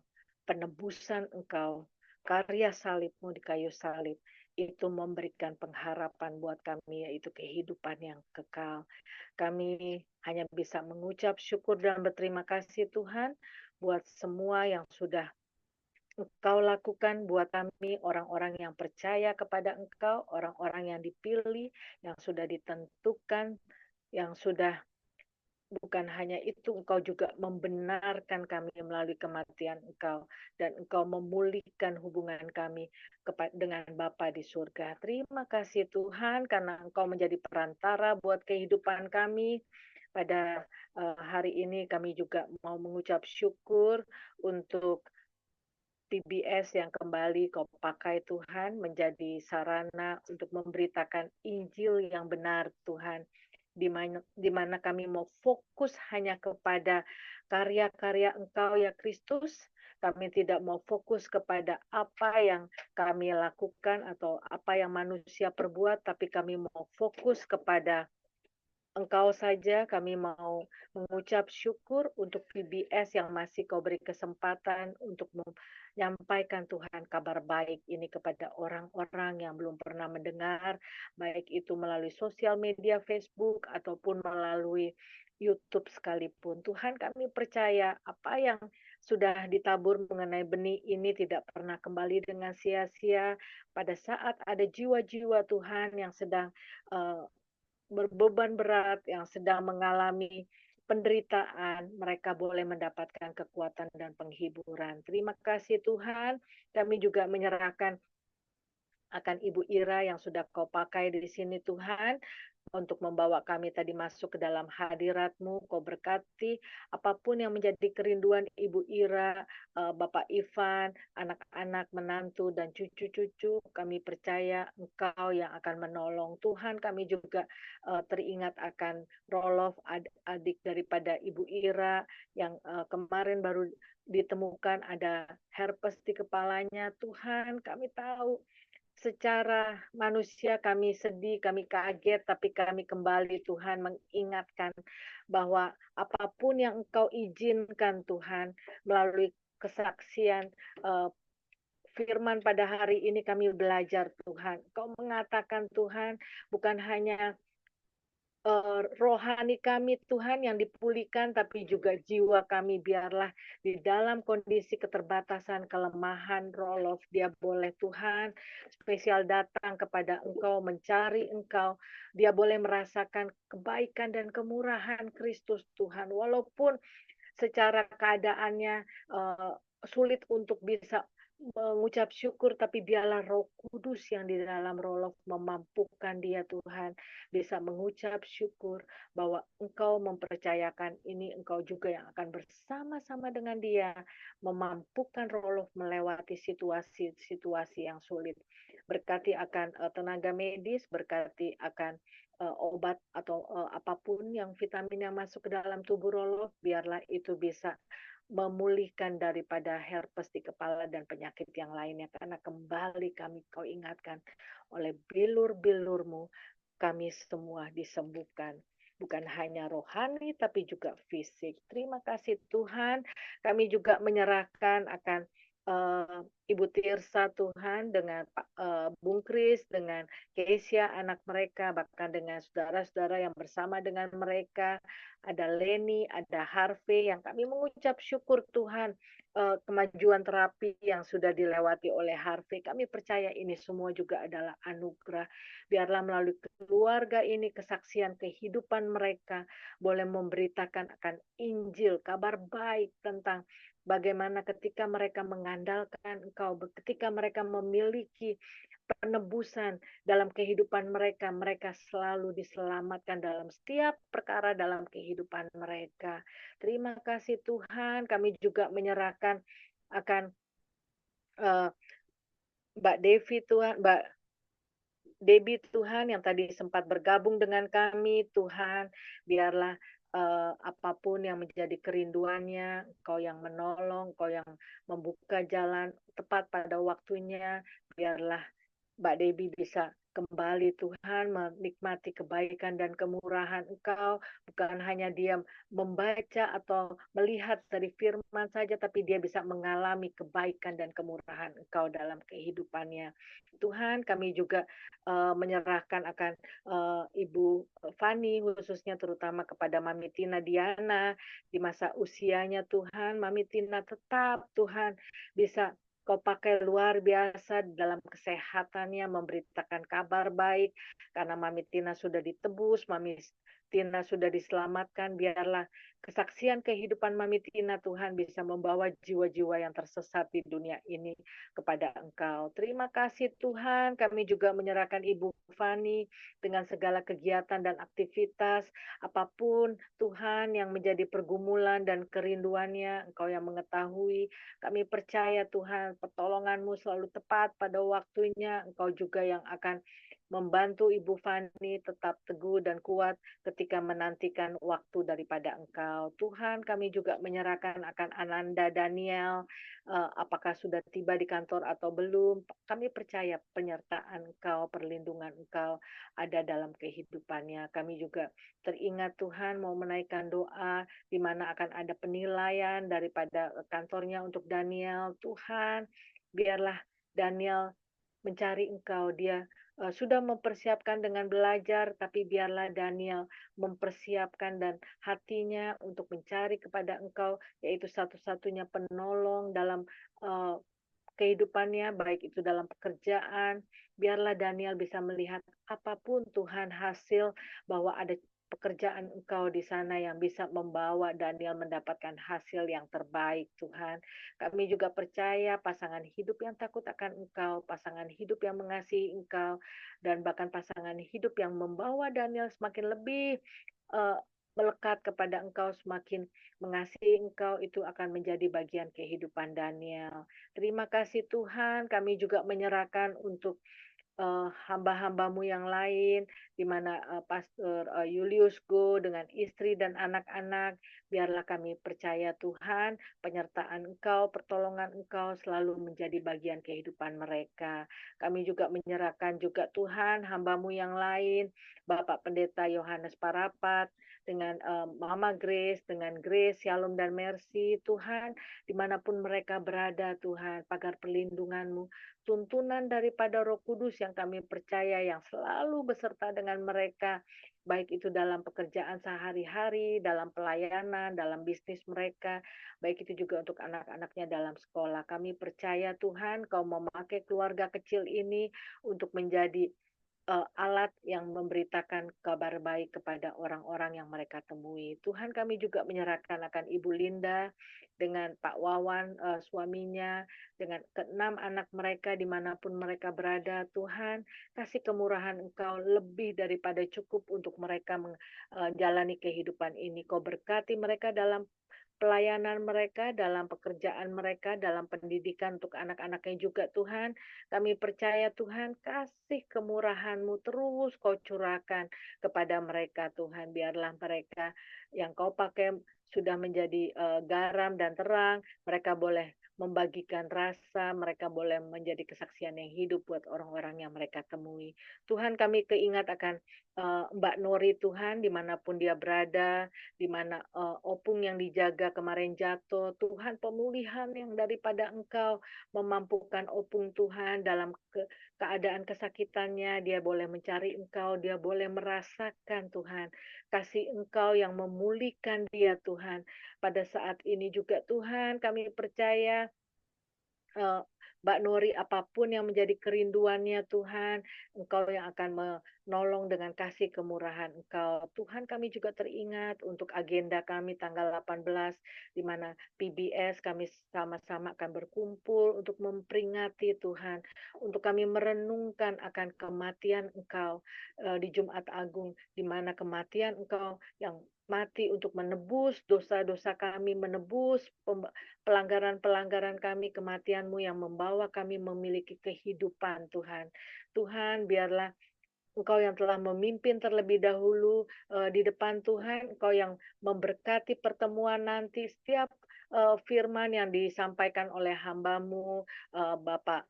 penebusan Engkau, karya salib-Mu di kayu salib, itu memberikan pengharapan buat kami, yaitu kehidupan yang kekal. Kami hanya bisa mengucap syukur dan berterima kasih Tuhan buat semua yang sudah Engkau lakukan buat kami, orang-orang yang percaya kepada Engkau, orang-orang yang dipilih, yang sudah ditentukan, yang sudah bukan hanya itu, Engkau juga membenarkan kami melalui kematian Engkau, dan Engkau memulihkan hubungan kami dengan Bapa di surga. Terima kasih Tuhan, karena Engkau menjadi perantara buat kehidupan kami. Pada hari ini kami juga mau mengucap syukur untuk PBS yang kembali Kau pakai Tuhan menjadi sarana untuk memberitakan Injil yang benar Tuhan, di mana kami mau fokus hanya kepada karya-karya Engkau ya Kristus. Kami tidak mau fokus kepada apa yang kami lakukan atau apa yang manusia perbuat, tapi kami mau fokus kepada Engkau saja. Kami mau mengucap syukur untuk PBS yang masih Kau beri kesempatan untuk menyampaikan Tuhan kabar baik ini kepada orang-orang yang belum pernah mendengar, baik itu melalui sosial media Facebook ataupun melalui YouTube sekalipun. Tuhan, kami percaya apa yang sudah ditabur mengenai benih ini tidak pernah kembali dengan sia-sia. Pada saat ada jiwa-jiwa Tuhan yang sedang berbeban berat, yang sedang mengalami penderitaan, mereka boleh mendapatkan kekuatan dan penghiburan. Terima kasih Tuhan, kami juga menyerahkan akan Ibu Ira yang sudah Kau pakai di sini Tuhan, untuk membawa kami tadi masuk ke dalam hadirat-Mu. Kau berkati apapun yang menjadi kerinduan Ibu Ira, Bapak Ivan, anak-anak, menantu, dan cucu-cucu. Kami percaya Engkau yang akan menolong. Tuhan, kami juga teringat akan Rolof, adik daripada Ibu Ira, yang kemarin baru ditemukan ada herpes di kepalanya. Tuhan, kami tahu secara manusia kami sedih, kami kaget, tapi kami kembali Tuhan mengingatkan bahwa apapun yang Engkau izinkan Tuhan melalui kesaksian firman pada hari ini kami belajar Tuhan. Engkau mengatakan Tuhan bukan hanya rohani kami Tuhan yang dipulihkan, tapi juga jiwa kami biarlah di dalam kondisi keterbatasan, kelemahan, Rolof, dia boleh Tuhan spesial datang kepada Engkau, mencari Engkau, dia boleh merasakan kebaikan dan kemurahan Kristus Tuhan, walaupun secara keadaannya sulit untuk bisa mengucap syukur, tapi biarlah Roh Kudus yang di dalam Rolof memampukan dia Tuhan bisa mengucap syukur bahwa Engkau mempercayakan ini, Engkau juga yang akan bersama-sama dengan dia memampukan Rolof melewati situasi-situasi yang sulit. Berkati akan tenaga medis, berkati akan obat atau apapun yang vitamin yang masuk ke dalam tubuh Rolof, biarlah itu bisa memulihkan daripada herpes di kepala dan penyakit yang lainnya, karena kembali kami Kau ingatkan oleh bilur-bilur-Mu kami semua disembuhkan, bukan hanya rohani tapi juga fisik. Terima kasih Tuhan, kami juga menyerahkan akan Ibu Tirsa Tuhan, dengan Bung Kris, dengan Keisha anak mereka, bahkan dengan saudara-saudara yang bersama dengan mereka, ada Leni, ada Harvey, yang kami mengucap syukur Tuhan kemajuan terapi yang sudah dilewati oleh Harvey. Kami percaya ini semua juga adalah anugerah. Biarlah melalui keluarga ini kesaksian kehidupan mereka boleh memberitakan akan Injil, kabar baik tentang bagaimana ketika mereka mengandalkan Engkau, ketika mereka memiliki penebusan dalam kehidupan mereka, mereka selalu diselamatkan dalam setiap perkara dalam kehidupan mereka. Terima kasih Tuhan, kami juga menyerahkan akan Mbak Devi Tuhan, Mbak Debbie Tuhan yang tadi sempat bergabung dengan kami Tuhan, biarlah apapun yang menjadi kerinduannya, Kau yang menolong, Kau yang membuka jalan tepat pada waktunya, biarlah Mbak Debbie bisa kembali Tuhan, menikmati kebaikan dan kemurahan Engkau, bukan hanya dia membaca atau melihat dari firman saja, tapi dia bisa mengalami kebaikan dan kemurahan Engkau dalam kehidupannya. Tuhan, kami juga menyerahkan akan Ibu Fani, khususnya terutama kepada Mami Tina Diana, di masa usianya Tuhan, Mami Tina tetap Tuhan bisa Kau pakai luar biasa dalam kesehatannya, memberitakan kabar baik, karena Mami Tina sudah ditebus, Mami Tina sudah diselamatkan, biarlah kesaksian kehidupan Mami Tina Tuhan bisa membawa jiwa-jiwa yang tersesat di dunia ini kepada Engkau. Terima kasih Tuhan, kami juga menyerahkan Ibu Fani dengan segala kegiatan dan aktivitas, apapun Tuhan yang menjadi pergumulan dan kerinduannya, Engkau yang mengetahui. Kami percaya Tuhan, pertolongan-Mu selalu tepat pada waktunya. Engkau juga yang akan membantu Ibu Fani tetap teguh dan kuat ketika menantikan waktu daripada Engkau. Tuhan, kami juga menyerahkan akan Ananda Daniel, apakah sudah tiba di kantor atau belum. Kami percaya penyertaan Engkau, perlindungan Engkau ada dalam kehidupannya. Kami juga teringat Tuhan mau menaikkan doa di mana akan ada penilaian daripada kantornya untuk Daniel. Tuhan, biarlah Daniel mencari Engkau. Dia sudah mempersiapkan dengan belajar, tapi biarlah Daniel mempersiapkan dan hatinya untuk mencari kepada Engkau, yaitu satu-satunya penolong dalam kehidupannya, baik itu dalam pekerjaan. Biarlah Daniel bisa melihat apapun Tuhan hasil, bahwa ada pekerjaan Engkau di sana yang bisa membawa Daniel mendapatkan hasil yang terbaik, Tuhan. Kami juga percaya pasangan hidup yang takut akan Engkau, pasangan hidup yang mengasihi Engkau, dan bahkan pasangan hidup yang membawa Daniel semakin lebih melekat kepada Engkau, semakin mengasihi Engkau, itu akan menjadi bagian kehidupan Daniel. Terima kasih Tuhan, kami juga menyerahkan untuk hamba-hambamu yang lain, di mana Pastor Julius Go dengan istri dan anak-anak. Biarlah kami percaya Tuhan, penyertaan Engkau, pertolongan Engkau selalu menjadi bagian kehidupan mereka. Kami juga menyerahkan juga Tuhan, hambamu yang lain, Bapak Pendeta Yohanes Parapat, dengan Mama Grace, dengan Grace, Shalom dan Mercy, Tuhan, dimanapun mereka berada Tuhan, pagar perlindungan-Mu, tuntunan daripada Roh Kudus yang kami percaya yang selalu beserta dengan mereka, baik itu dalam pekerjaan sehari-hari, dalam pelayanan, dalam bisnis mereka, baik itu juga untuk anak-anaknya dalam sekolah. Kami percaya Tuhan, Kau memakai keluarga kecil ini untuk menjadi alat yang memberitakan kabar baik kepada orang-orang yang mereka temui. Tuhan, kami juga menyerahkan akan Ibu Linda dengan Pak Wawan, suaminya, dengan keenam anak mereka dimanapun mereka berada. Tuhan, kasih kemurahan Engkau lebih daripada cukup untuk mereka menjalani kehidupan ini. Kau berkati mereka dalam pelayanan mereka, dalam pekerjaan mereka, dalam pendidikan untuk anak-anaknya juga Tuhan. Kami percaya Tuhan, kasih kemurahan-Mu terus Kau curahkan kepada mereka Tuhan. Biarlah mereka yang Kau pakai sudah menjadi garam dan terang, mereka boleh membagikan rasa, mereka boleh menjadi kesaksian yang hidup buat orang-orang yang mereka temui. Tuhan, kami keingat akan Mbak Nori Tuhan, dimanapun dia berada, di mana opung yang dijaga kemarin jatuh. Tuhan, pemulihan yang daripada Engkau memampukan opung Tuhan dalam keadaan kesakitannya. Dia boleh mencari Engkau, dia boleh merasakan Tuhan kasih Engkau yang memulihkan dia Tuhan. Pada saat ini juga Tuhan, kami percaya Mbak Nori, apapun yang menjadi kerinduannya Tuhan, Engkau yang akan menolong dengan kasih kemurahan Engkau. Tuhan, kami juga teringat untuk agenda kami tanggal 18, di mana PBS kami sama-sama akan berkumpul untuk memperingati Tuhan, untuk kami merenungkan akan kematian Engkau di Jumat Agung, di mana kematian Engkau yang mati untuk menebus dosa-dosa kami, menebus pelanggaran-pelanggaran kami, kematian-Mu yang membawa kami memiliki kehidupan Tuhan. Tuhan, biarlah Engkau yang telah memimpin terlebih dahulu di depan Tuhan, Engkau yang memberkati pertemuan nanti, setiap firman yang disampaikan oleh hamba-Mu, Bapak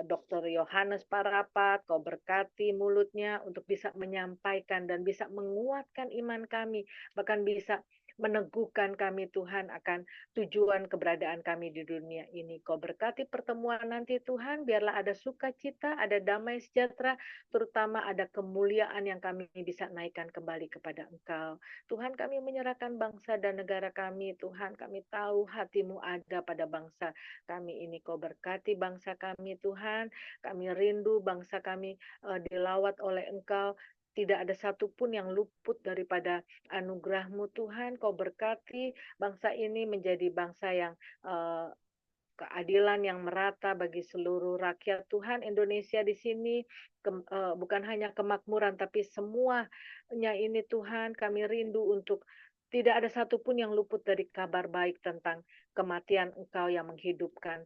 Dr. Yohanes Parapat. Kau berkati mulutnya untuk bisa menyampaikan dan bisa menguatkan iman kami, bahkan bisa meneguhkan kami Tuhan akan tujuan keberadaan kami di dunia ini. Kau berkati pertemuan nanti Tuhan, biarlah ada sukacita, ada damai sejahtera, terutama ada kemuliaan yang kami bisa naikkan kembali kepada Engkau. Tuhan, kami menyerahkan bangsa dan negara kami. Tuhan, kami tahu hati-Mu ada pada bangsa kami ini. Kau berkati bangsa kami Tuhan, kami rindu bangsa kami dilawat oleh Engkau. Tidak ada satupun yang luput daripada anugerah-Mu Tuhan. Kau berkati bangsa ini menjadi bangsa yang keadilan yang merata bagi seluruh rakyat Tuhan. Indonesia di sini bukan hanya kemakmuran, tapi semuanya ini Tuhan, kami rindu untuk tidak ada satupun yang luput dari kabar baik tentang kematian Engkau yang menghidupkan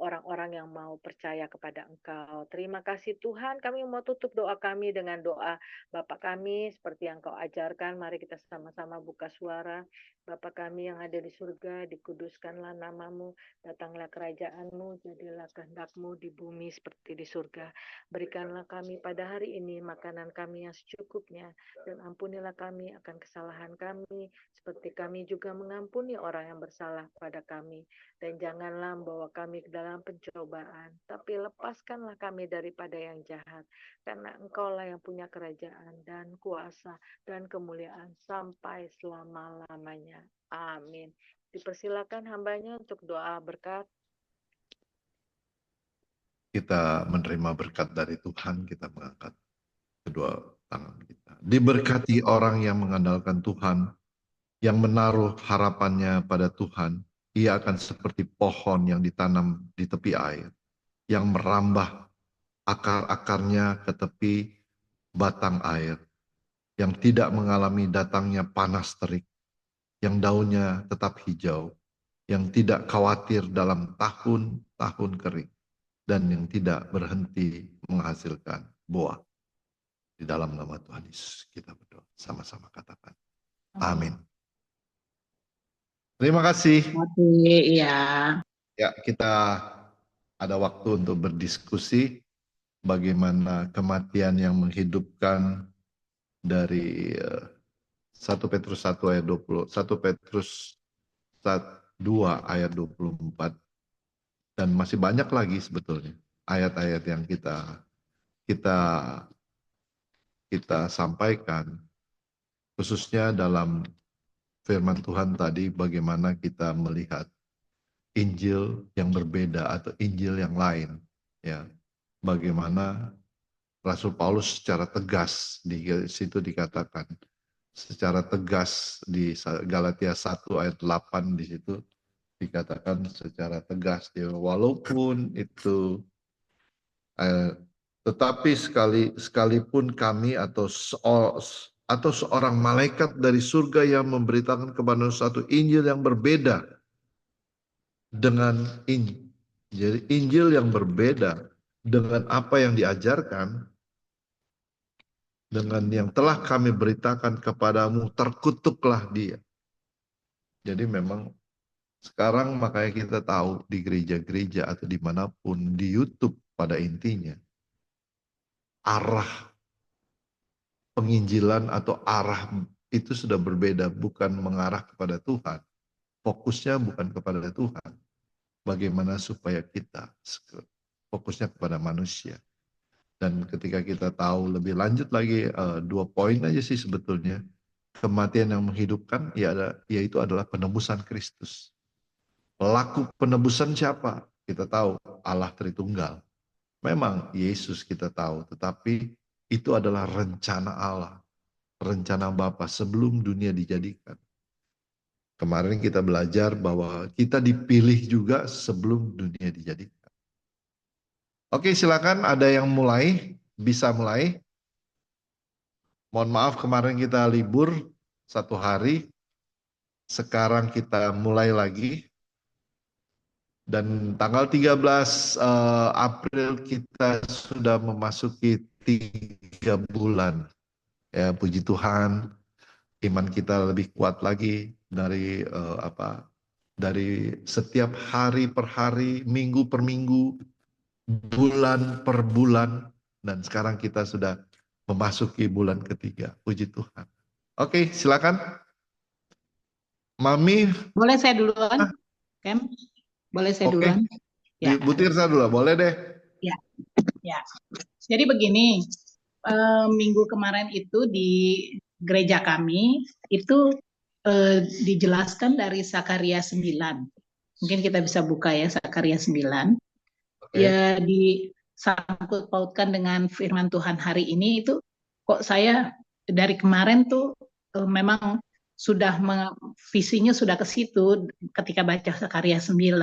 orang-orang yang mau percaya kepada Engkau. Terima kasih Tuhan, kami mau tutup doa kami dengan doa Bapa kami seperti yang Kau ajarkan. Mari kita sama-sama buka suara. Bapa kami yang ada di surga, dikuduskanlah nama-Mu, datanglah kerajaan-Mu, jadilah kehendak-Mu di bumi seperti di surga. Berikanlah kami pada hari ini makanan kami yang secukupnya, dan ampunilah kami akan kesalahan kami, seperti kami juga mengampuni orang yang bersalah pada kami. Dan janganlah membawa kami ke dalam pencobaan, tapi lepaskanlah kami daripada yang jahat, karena Engkaulah yang punya kerajaan dan kuasa dan kemuliaan sampai selama-lamanya. Amin. Dipersilakan hambanya untuk doa berkat. Kita menerima berkat dari Tuhan, kita mengangkat kedua tangan kita. Diberkati orang yang mengandalkan Tuhan, yang menaruh harapannya pada Tuhan. Ia akan seperti pohon yang ditanam di tepi air, yang merambah akar-akarnya ke tepi batang air, yang tidak mengalami datangnya panas terik, yang daunnya tetap hijau, yang tidak khawatir dalam tahun-tahun kering, dan yang tidak berhenti menghasilkan buah. Di dalam nama Tuhan Yesus kita berdoa. Sama-sama katakan. Amin. Terima kasih. Iya. Ya, kita ada waktu untuk berdiskusi bagaimana kematian yang menghidupkan dari 1 Petrus 1 ayat 20, 1 Petrus 2 ayat 24. Dan masih banyak lagi sebetulnya ayat-ayat yang kita sampaikan, khususnya dalam firman Tuhan tadi, bagaimana kita melihat Injil yang berbeda atau Injil yang lain, ya. Bagaimana Rasul Paulus secara tegas di situ dikatakan, secara tegas di Galatia 1 ayat 8 di situ dikatakan secara tegas, ya, walaupun itu tetapi sekalipun kami atau seorang malaikat dari surga yang memberitakan kepada satu Injil yang berbeda dengan Injil. Jadi Injil yang berbeda dengan apa yang diajarkan, dengan yang telah kami beritakan kepadamu, terkutuklah dia. Jadi memang sekarang makanya kita tahu di gereja-gereja atau dimanapun, di YouTube pada intinya, arah penginjilan atau arah itu sudah berbeda, bukan mengarah kepada Tuhan. Fokusnya bukan kepada Tuhan. Bagaimana supaya kita fokusnya kepada manusia. Dan ketika kita tahu lebih lanjut lagi, 2 poin aja sih sebetulnya. Kematian yang menghidupkan, yaitu adalah penebusan Kristus. Pelaku penebusan siapa? Kita tahu Allah Tritunggal. Memang Yesus kita tahu, tetapi itu adalah rencana Allah. Rencana Bapa sebelum dunia dijadikan. Kemarin kita belajar bahwa kita dipilih juga sebelum dunia dijadikan. Oke, silakan ada yang mulai, bisa mulai. Mohon maaf kemarin kita libur 1 hari. Sekarang kita mulai lagi. Dan tanggal 13 April kita sudah memasuki 3 bulan. Ya, puji Tuhan, iman kita lebih kuat lagi dari dari setiap hari per hari, minggu per minggu, bulan per bulan, dan sekarang kita sudah memasuki bulan ketiga. Puji Tuhan. Oke, silakan. Mami. Boleh saya duluan, Kem? Boleh saya Oke. duluan? Ya, Bu Tirsa dulu, boleh deh. ya, ya. Jadi begini, minggu kemarin itu di gereja kami itu dijelaskan dari Sakaria 9. Mungkin kita bisa buka ya Sakaria 9. Oke. Ya disangkut pautkan dengan firman Tuhan hari ini itu kok saya dari kemarin tuh memang sudah visinya sudah ke situ ketika baca Sakaria 9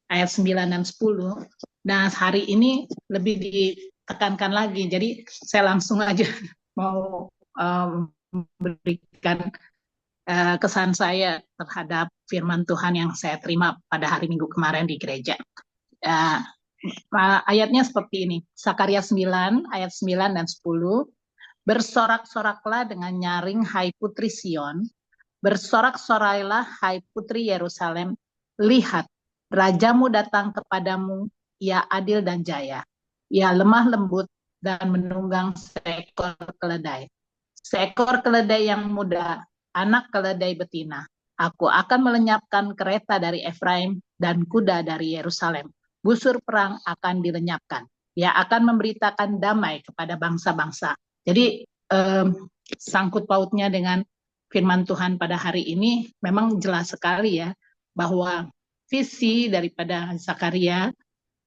ayat 9 dan 10. Nah, hari ini lebih ditekankan lagi. Jadi saya langsung aja mau memberikan kesan saya terhadap firman Tuhan yang saya terima pada hari Minggu kemarin di gereja. Ayatnya seperti ini. Sakaria 9 ayat 9 dan 10. Bersorak-soraklah dengan nyaring hai putri Sion. Bersorak-sorailah hai putri Yerusalem. Lihat, rajamu datang kepadamu, ia adil dan jaya. Ia lemah lembut dan menunggang seekor keledai. Seekor keledai yang muda, anak keledai betina. Aku akan melenyapkan kereta dari Efraim dan kuda dari Yerusalem. Busur perang akan dilenyapkan. Ia akan memberitakan damai kepada bangsa-bangsa. Jadi sangkut pautnya dengan firman Tuhan pada hari ini memang jelas sekali ya bahwa visi daripada Zakaria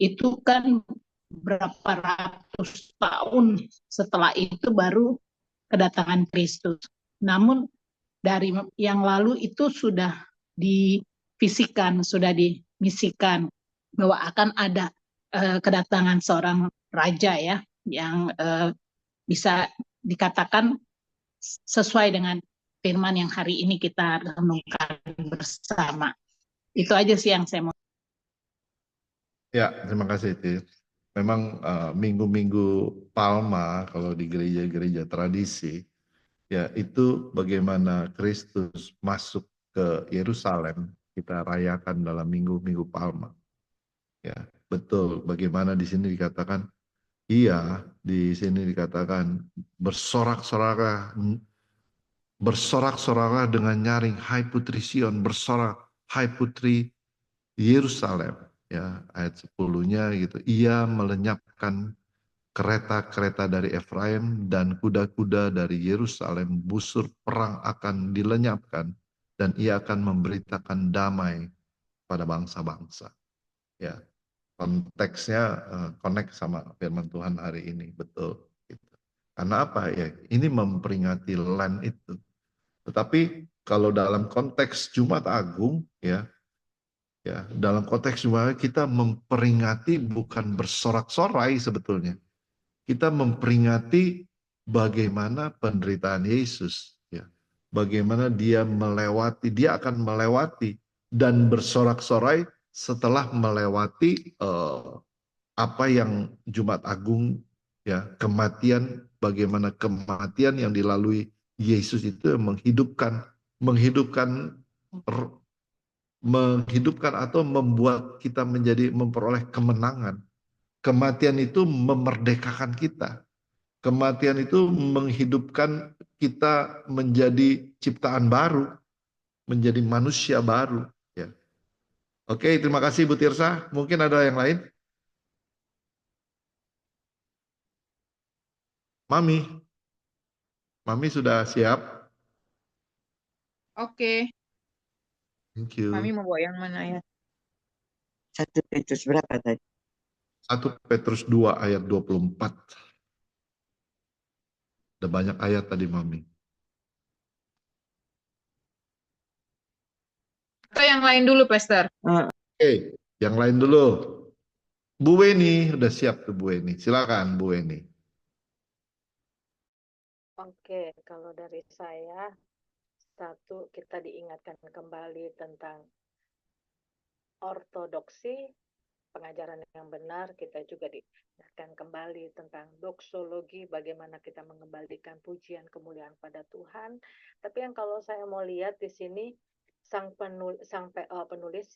itu kan berapa ratus tahun setelah itu baru kedatangan Kristus. Namun dari yang lalu itu sudah divisikan, sudah dimisikan bahwa akan ada kedatangan seorang raja ya yang bisa dikatakan sesuai dengan firman yang hari ini kita renungkan bersama. Itu aja sih yang saya mau. Ya, terima kasih, Tir. Memang minggu-minggu Palma kalau di gereja-gereja tradisi, ya itu bagaimana Kristus masuk ke Yerusalem, kita rayakan dalam minggu-minggu Palma. Ya, betul. Bagaimana di sini dikatakan, iya, di sini dikatakan bersorak-soraklah dengan nyaring, hai putri Sion, bersorak, hai putri Yerusalem. Ya, ayat 10-nya gitu. Ia melenyapkan kereta-kereta dari Efraim dan kuda-kuda dari Yerusalem, busur perang akan dilenyapkan dan ia akan memberitakan damai pada bangsa-bangsa. Ya, konteksnya connect sama firman Tuhan hari ini, betul. Gitu. Karena apa ya? Ini memperingati land itu. Tetapi kalau dalam konteks Jumat Agung, ya dalam konteks Jumat kita memperingati bukan bersorak-sorai sebetulnya. Kita memperingati bagaimana penderitaan Yesus, ya. Bagaimana dia akan melewati dan bersorak-sorai setelah melewati apa yang Jumat Agung, ya, kematian, bagaimana kematian yang dilalui Yesus itu menghidupkan atau membuat kita memperoleh kemenangan. Kematian itu memerdekakan kita. Kematian itu menghidupkan kita menjadi ciptaan baru, menjadi manusia baru. Ya. Oke, terima kasih Bu Tirsa. Mungkin ada yang lain? Mami sudah siap? Oke, Thank you. Mami mau bawa yang mana ya? 1 Petrus berapa tadi? 1 Petrus 2 ayat 24. Ada banyak ayat tadi, Mami. Atau yang lain dulu, Pastor? Oke, yang lain dulu. Bu Weni, udah siap tuh Bu Weni. Silakan Bu Weni. Oke, kalau dari saya, satu, kita diingatkan kembali tentang ortodoksi, pengajaran yang benar. Kita juga diingatkan kembali tentang doksologi, bagaimana kita mengembalikan pujian kemuliaan pada Tuhan. Tapi yang kalau saya mau lihat di sini, penulis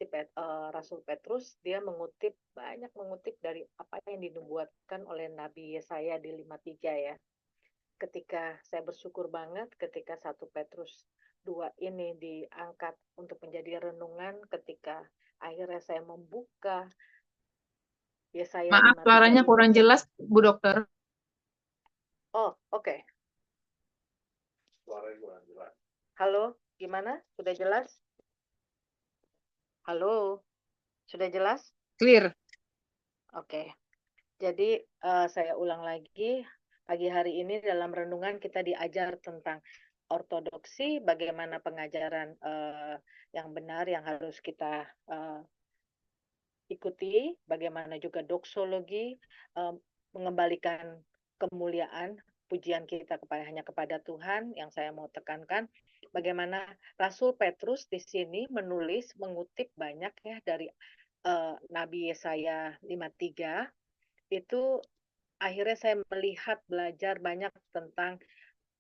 Rasul Petrus, dia banyak mengutip dari apa yang dinubuatkan oleh Nabi Yesaya di 53 ya. Ketika saya bersyukur banget ketika 1 Petrus 2 ini diangkat untuk menjadi renungan, ketika akhirnya saya membuka Yesaya Maaf, 53 suaranya ini. kurang jelas, Bu Dokter. Oh, oke. Suaranya kurang jelas. Halo, gimana? Sudah jelas? Halo, sudah jelas? Clear. Oke. Jadi saya ulang lagi, pagi hari ini dalam renungan kita diajar tentang ortodoksi, bagaimana pengajaran yang benar yang harus kita ikuti, bagaimana juga doksologi, mengembalikan kemuliaan, pujian kita hanya kepada Tuhan. Yang saya mau tekankan, bagaimana Rasul Petrus di sini mengutip banyak ya dari Nabi Yesaya 53, itu akhirnya saya belajar banyak tentang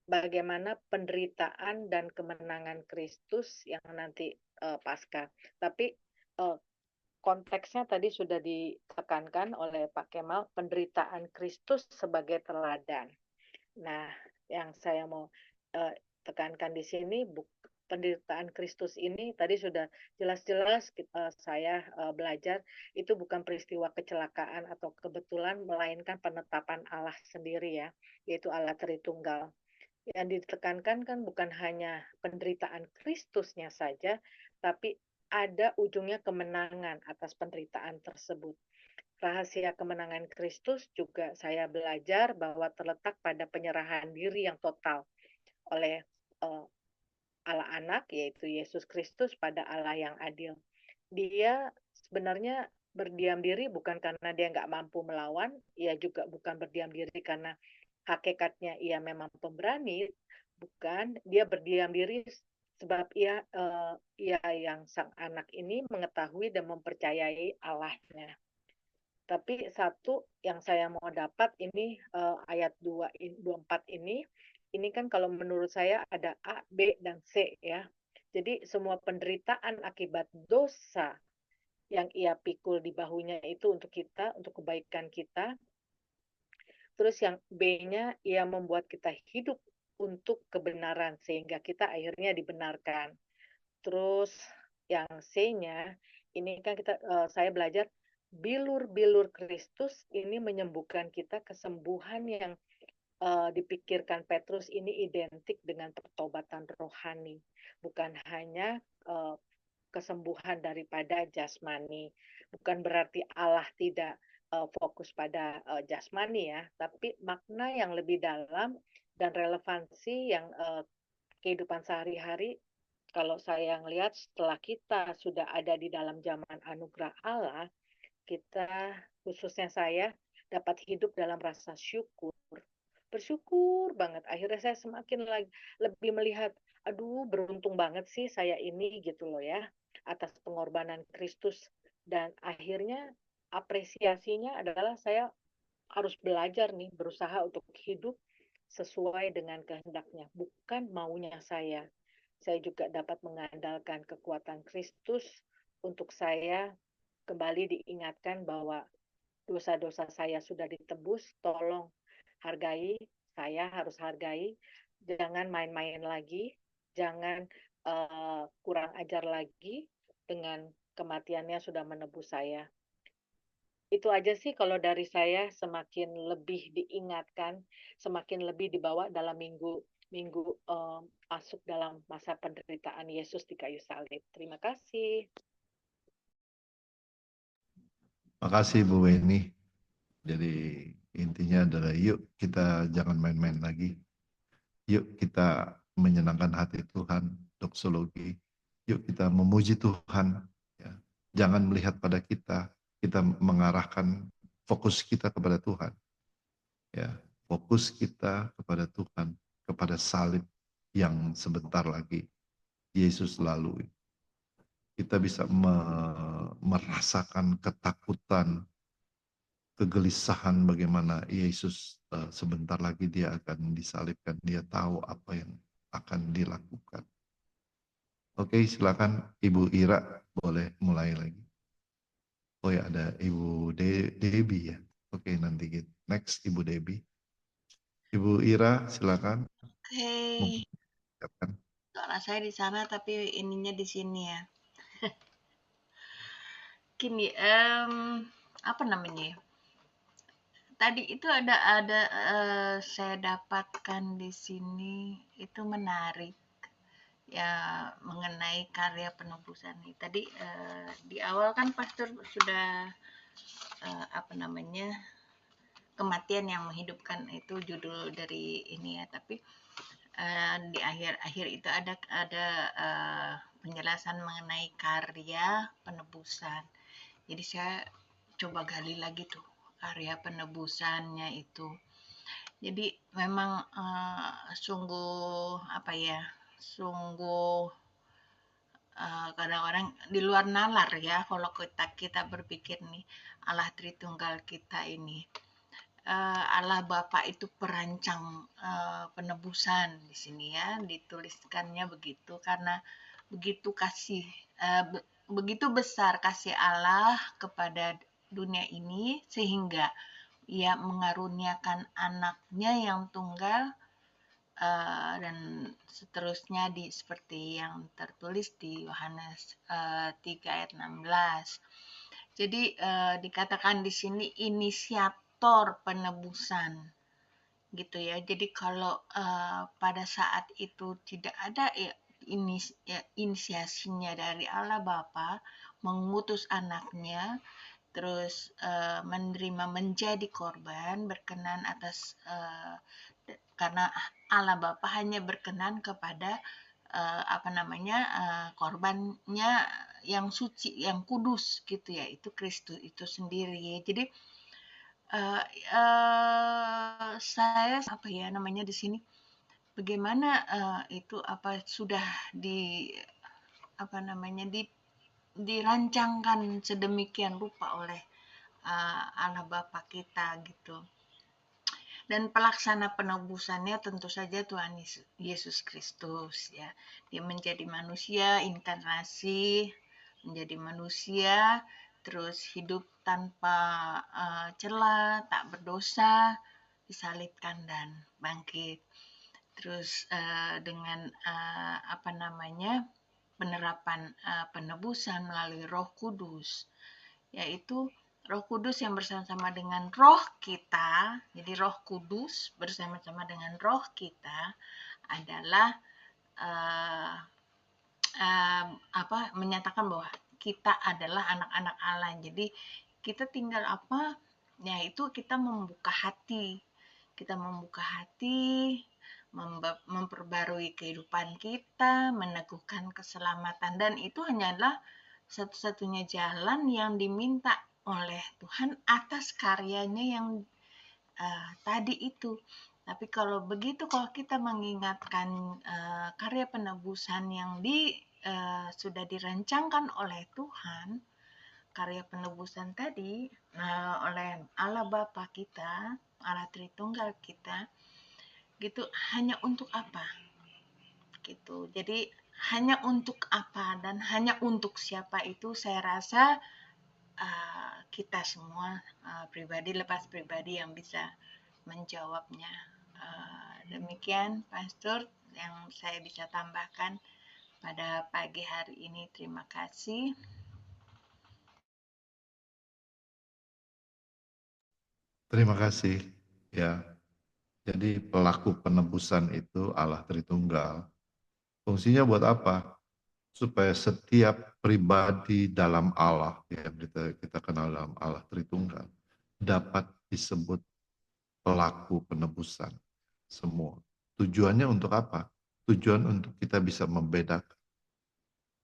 bagaimana penderitaan dan kemenangan Kristus yang nanti Paskah. Tapi konteksnya tadi sudah ditekankan oleh Pak Kemal, penderitaan Kristus sebagai teladan. Nah, yang saya mau tekankan di sini, penderitaan Kristus ini tadi sudah jelas-jelas saya belajar, itu bukan peristiwa kecelakaan atau kebetulan, melainkan penetapan Allah sendiri ya, yaitu Allah Tritunggal. Yang ditekankan kan bukan hanya penderitaan Kristusnya saja, tapi ada ujungnya kemenangan atas penderitaan tersebut. Rahasia kemenangan Kristus juga saya belajar bahwa terletak pada penyerahan diri yang total oleh Allah Anak, yaitu Yesus Kristus, pada Allah yang adil. Dia sebenarnya berdiam diri bukan karena dia nggak mampu melawan, ia juga bukan berdiam diri karena hakikatnya ia memang pemberani, bukan, dia berdiam diri sebab ia yang sang anak ini mengetahui dan mempercayai Allahnya. Tapi satu yang saya mau dapat ini ayat 24 ini kan kalau menurut saya ada A, B, dan C ya. Jadi semua penderitaan akibat dosa yang ia pikul di bahunya itu untuk kita, untuk kebaikan kita. Terus yang B-nya, ia membuat kita hidup untuk kebenaran sehingga kita akhirnya dibenarkan. Terus yang C-nya, ini kan saya belajar bilur-bilur Kristus ini menyembuhkan kita, kesembuhan yang dipikirkan Petrus ini identik dengan pertobatan rohani, bukan hanya kesembuhan daripada jasmani. Bukan berarti Allah tidak fokus pada jasmani ya, tapi makna yang lebih dalam dan relevansi yang kehidupan sehari-hari. Kalau saya ngelihat setelah kita sudah ada di dalam zaman anugerah Allah, kita, khususnya saya, dapat hidup dalam rasa syukur. Bersyukur banget. Akhirnya saya semakin lebih melihat, aduh beruntung banget sih saya ini gitu loh ya, atas pengorbanan Kristus. Dan akhirnya apresiasinya adalah saya harus belajar nih, berusaha untuk hidup sesuai dengan kehendaknya, bukan maunya saya. Saya juga dapat mengandalkan kekuatan Kristus untuk saya kembali diingatkan bahwa dosa-dosa saya sudah ditebus, tolong hargai, saya harus hargai, jangan main-main lagi, jangan kurang ajar lagi, dengan kematiannya sudah menebus saya. Itu aja sih kalau dari saya, semakin lebih diingatkan, semakin lebih dibawa dalam minggu masuk dalam masa penderitaan Yesus di kayu salib. Terima kasih. Makasih Bu Weni. Jadi intinya adalah yuk kita jangan main-main lagi. Yuk kita menyenangkan hati Tuhan, doksologi. Yuk kita memuji Tuhan. Ya. Jangan melihat pada kita mengarahkan fokus kita kepada Tuhan. Ya, fokus kita kepada Tuhan, kepada salib yang sebentar lagi Yesus lalui. Kita bisa merasakan ketakutan, kegelisahan bagaimana Yesus sebentar lagi dia akan disalibkan. Dia tahu apa yang akan dilakukan. Oke, silakan Ibu Ira boleh mulai lagi. Oh ya, ada Ibu Debbie ya. Oke, nanti kita next Ibu Debbie. Ibu Ira, silakan. Oke, Silakan. suara saya di sana tapi ininya di sini ya. Gini, apa namanya ya? Tadi itu ada saya dapatkan di sini itu menarik ya mengenai karya penebusan ini. Tadi di awal kan pastor sudah apa namanya kematian yang menghidupkan itu judul dari ini ya. Tapi di akhir itu ada penjelasan mengenai karya penebusan. Jadi saya coba gali lagi tuh karya penebusannya itu. Jadi memang sungguh apa ya, sungguh kadang-kadang di luar nalar ya kalau kita berpikir nih Allah Tritunggal kita ini. Allah Bapa itu perancang penebusan di sini ya, dituliskannya begitu karena begitu begitu besar kasih Allah kepada dunia ini sehingga ia mengaruniakan anaknya yang tunggal dan seterusnya seperti yang tertulis di Yohanes 3 ayat 16. Jadi dikatakan di sini inisiator penebusan gitu ya. Jadi kalau pada saat itu tidak ada inisiasinya dari Allah Bapa mengutus anaknya terus menerima menjadi korban berkenan atas karena Allah Bapa hanya berkenan kepada apa namanya korbannya yang suci, yang kudus gitu ya, itu Kristus itu sendiri. Jadi saya apa ya namanya di sini bagaimana itu apa sudah apa namanya dirancangkan sedemikian rupa oleh Allah Bapa kita gitu. Dan pelaksana penebusannya tentu saja Tuhan Yesus Kristus ya. Dia menjadi manusia inkarnasi, menjadi manusia terus hidup tanpa cela, tak berdosa, disalibkan dan bangkit. Terus dengan apa namanya penerapan penebusan melalui Roh Kudus, yaitu Roh Kudus yang bersama-sama dengan roh kita. Jadi Roh Kudus bersama-sama dengan roh kita adalah apa menyatakan bahwa kita adalah anak-anak Allah. Jadi kita tinggal apa? Yaitu kita membuka hati. Kita membuka hati, memperbarui kehidupan kita, meneguhkan keselamatan, dan itu hanyalah satu-satunya jalan yang diminta oleh Tuhan atas karyanya yang tadi itu. Tapi kalau begitu, kalau kita mengingatkan karya penebusan yang sudah dirancangkan oleh Tuhan, karya penebusan tadi oleh Allah Bapa kita, Allah Tritunggal kita, gitu hanya untuk apa? Gitu. Jadi hanya untuk apa dan hanya untuk siapa itu saya rasa kita semua pribadi lepas pribadi yang bisa menjawabnya. Demikian Pastor yang saya bisa tambahkan pada pagi hari ini. Terima kasih. Terima kasih. Ya, jadi pelaku penebusan itu Allah Tritunggal. Fungsinya buat apa? Supaya setiap pribadi dalam Allah, ya kita kenal dalam Allah Tritunggal, dapat disebut pelaku penebusan semua. Tujuannya untuk apa? Tujuan untuk kita bisa membedakan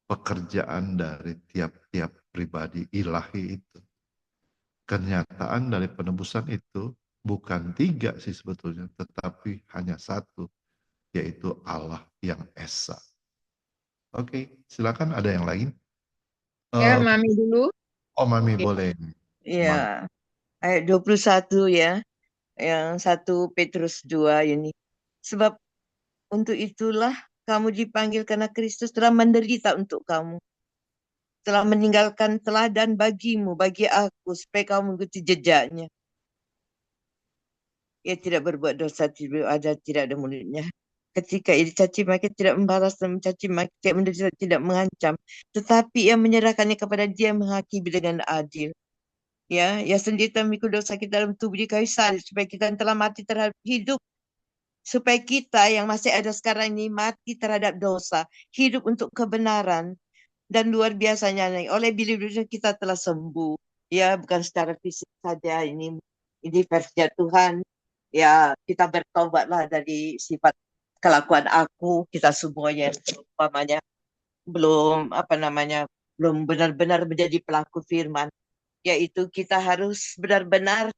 pekerjaan dari tiap-tiap pribadi ilahi itu. Kenyataan dari penebusan itu bukan 3 sih sebetulnya, tetapi hanya 1, yaitu Allah yang Esa. Oke, silakan ada yang lain. Ya, Mami dulu. Oh, Mami Oke. boleh. Ya, ayat 21 ya, yang 1 Petrus 2 ini. Sebab untuk itulah Kamu dipanggil karena Kristus telah menderita untuk kamu. Telah meninggalkan teladan bagimu, bagi aku, supaya kamu mengikuti jejaknya. Ia tidak berbuat dosa, tidak ada mulutnya. Ketika ia dicaci maki, tidak membalas dan mencaci maki, tidak menderita, tidak mengancam. Tetapi ia menyerahkannya kepada dia yang menghakimi dengan adil. Ya, ia sendiri telah memikul dosa kita dalam tubuh di kayu salib, supaya kita yang telah mati terhadap hidup, supaya kita yang masih ada sekarang ini mati terhadap dosa, hidup untuk kebenaran. Dan luar biasanya, oleh beliau kita telah sembuh. Ya, bukan secara fisik saja, ini versi Tuhan. Ya, kita bertobatlah dari sifat kelakuan aku, kita semuanya umpamanya belum belum benar-benar menjadi pelaku firman, yaitu kita harus benar-benar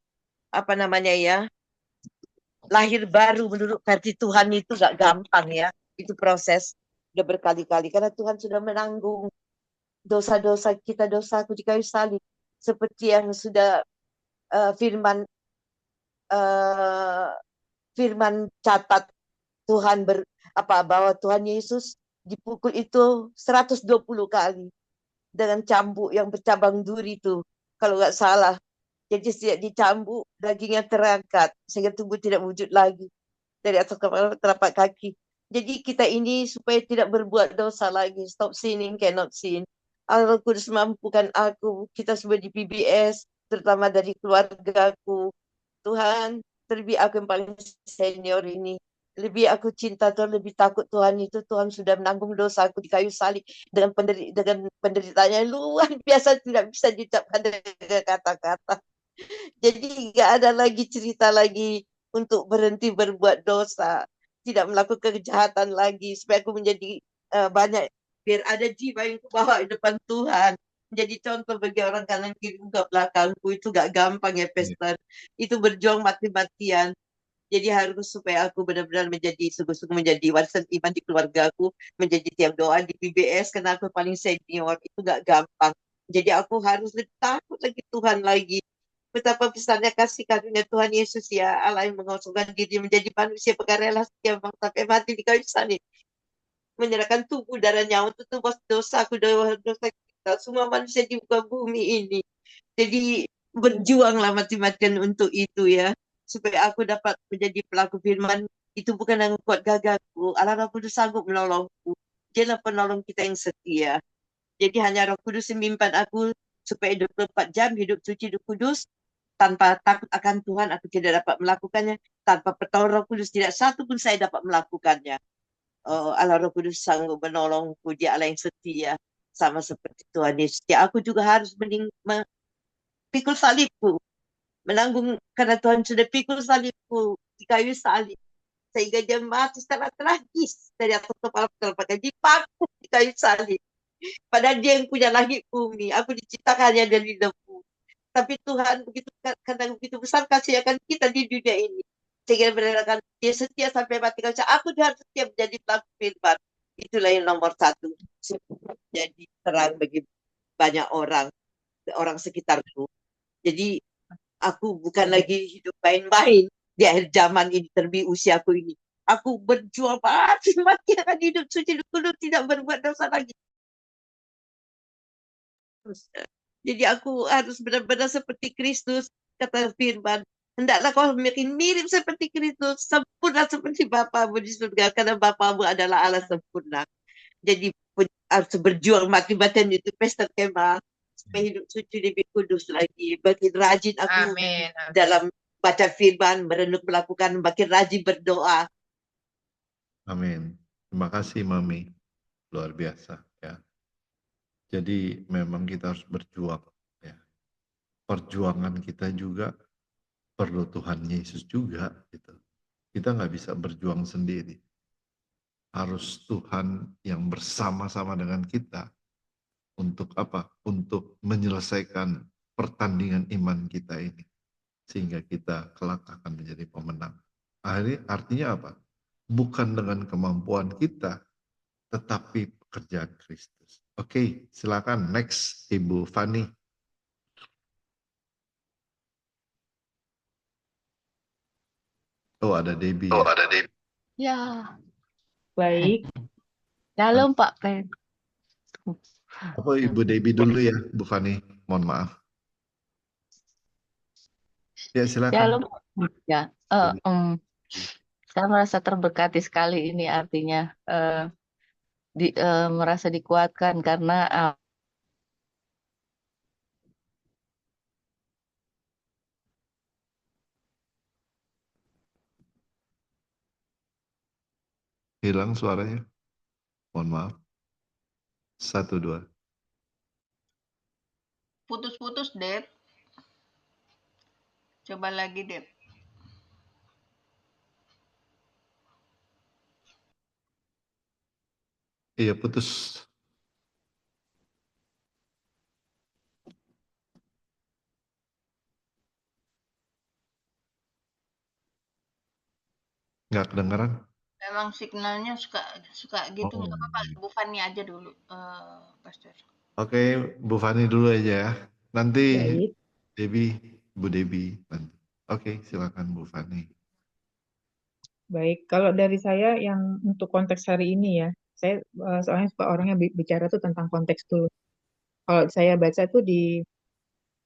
lahir baru menurut versi Tuhan. Itu gak gampang ya, itu proses udah berkali-kali, karena Tuhan sudah menanggung dosa-dosa kita, dosaku di kayu salib, seperti yang sudah firman catat. Tuhan bahwa Tuhan Yesus dipukul itu 120 kali dengan cambuk yang bercabang duri itu, kalau nggak salah. Jadi setiap dicambuk dagingnya terangkat sehingga tubuh tidak wujud lagi dari atas kepala telapak kaki. Jadi kita ini supaya tidak berbuat dosa lagi, stop sinning, cannot sin. Allah Kudus mampukan aku, kita semua di PBS, terutama dari keluargaku. Tuhan, terlebih aku yang paling senior ini, lebih aku cinta Tuhan, lebih takut Tuhan. Itu Tuhan sudah menanggung dosa aku di kayu salib dengan penderitaannya luar biasa, tidak bisa diucapkan dengan kata-kata. Jadi nggak ada lagi cerita lagi untuk berhenti berbuat dosa, tidak melakukan kejahatan lagi, supaya aku menjadi banyak, biar ada jiwa yang kubawa di depan Tuhan, menjadi contoh bagi orang kanan kiri ke belakangku. Itu gak gampang ya, Pastor. Itu berjuang mati-matian. Jadi harus supaya aku benar-benar menjadi sungguh-sungguh menjadi warisan iman di keluargaku, menjadi tiap doa di PBS karena aku paling senior. Itu gak gampang. Jadi aku harus lebih takut lagi Tuhan lagi. Betapa besarnya kasih karunia Tuhan Yesus, ya Allah yang mengosongkan diri menjadi manusia rela setia sampai mati di kayu salib, menyerahkan tubuh darah nyawa untuk tebus dosaku, dosa kita semua manusia di muka bumi ini. Jadi berjuanglah mati-matian untuk itu ya, supaya aku dapat menjadi pelaku firman. Itu bukan yang kuat gagahku, Allah Roh Kudus sanggup menolongku. Dialah penolong kita yang setia. Jadi hanya Roh Kudus yang memimpin aku supaya 24 jam hidup suci, hidup kudus. Tanpa takut akan Tuhan, aku tidak dapat melakukannya. Tanpa pertolongan Roh Kudus, tidak satu pun saya dapat melakukannya. Allah Roh Kudus sanggup menolongku. Dia Allah yang setia, sama seperti Tuhan Yesus. Ya, aku juga harus pikul salibku, menanggung, karena Tuhan sudah pikul salibku di kayu salib, sehingga dia mati secara tragis dari atas kepala telapak kaki, dipaku di kayu salib. Padahal dia yang punya langit bumi, aku diciptakan hanya dari debu. Tapi Tuhan karena begitu besar kasih akan kita di dunia ini, sehingga berdasarkan dia setia sampai mati. Kalau aku harus setia menjadi pelaku firman. Itulah yang nomor satu, jadi terang bagi banyak orang sekitarku. Jadi aku bukan lagi hidup main-main di akhir zaman ini, terlebih usiaku ini. Aku berjuang mati akan hidup suci, hidup tidak berbuat dosa lagi. Jadi aku harus benar-benar seperti Kristus, kata firman. Hendaklah kau makin mirip seperti Kristus, sempurna seperti Bapamu di surga, karena Bapamu adalah Allah sempurna. Jadi harus berjuang mati-matian itu, Pastor Kemal, supaya hidup suci lebih kudus lagi. Makin rajin aku dalam baca firman, merenung, melakukan, makin rajin berdoa. Amin. Terima kasih Mami, luar biasa ya. Jadi memang kita harus berjuang ya. Perjuangan kita juga perlu Tuhan Yesus juga gitu. Kita nggak bisa berjuang sendiri. Harus Tuhan yang bersama-sama dengan kita untuk apa? Untuk menyelesaikan pertandingan iman kita ini, sehingga kita kelak akan menjadi pemenang. Artinya apa? Bukan dengan kemampuan kita, tetapi pekerjaan Kristus. Oke, silakan next Ibu Fani. Oh, ada Debbie. Ya, Baik, Shalom Pak Pen. Apa Ibu Debbie dulu ya, Bu Fani? Mohon maaf. Ya, silakan. Shalom. Ya, saya merasa terberkati sekali ini artinya merasa dikuatkan karena Hilang suaranya. Mohon maaf. 1, 2. Putus-putus, Dep. Coba lagi, Dep. Iya, putus. Nggak kedengeran? Memang signalnya suka gitu, nggak apa-apa. Bu Fani aja dulu, Pastor. Oke, Bu Fani dulu aja ya. Nanti Baik. Bu Debbie nanti. Oke, silakan Bu Fani. Baik, kalau dari saya yang untuk konteks hari ini ya, saya soalnya suka orangnya bicara tuh tentang konteks dulu. Kalau saya baca tuh di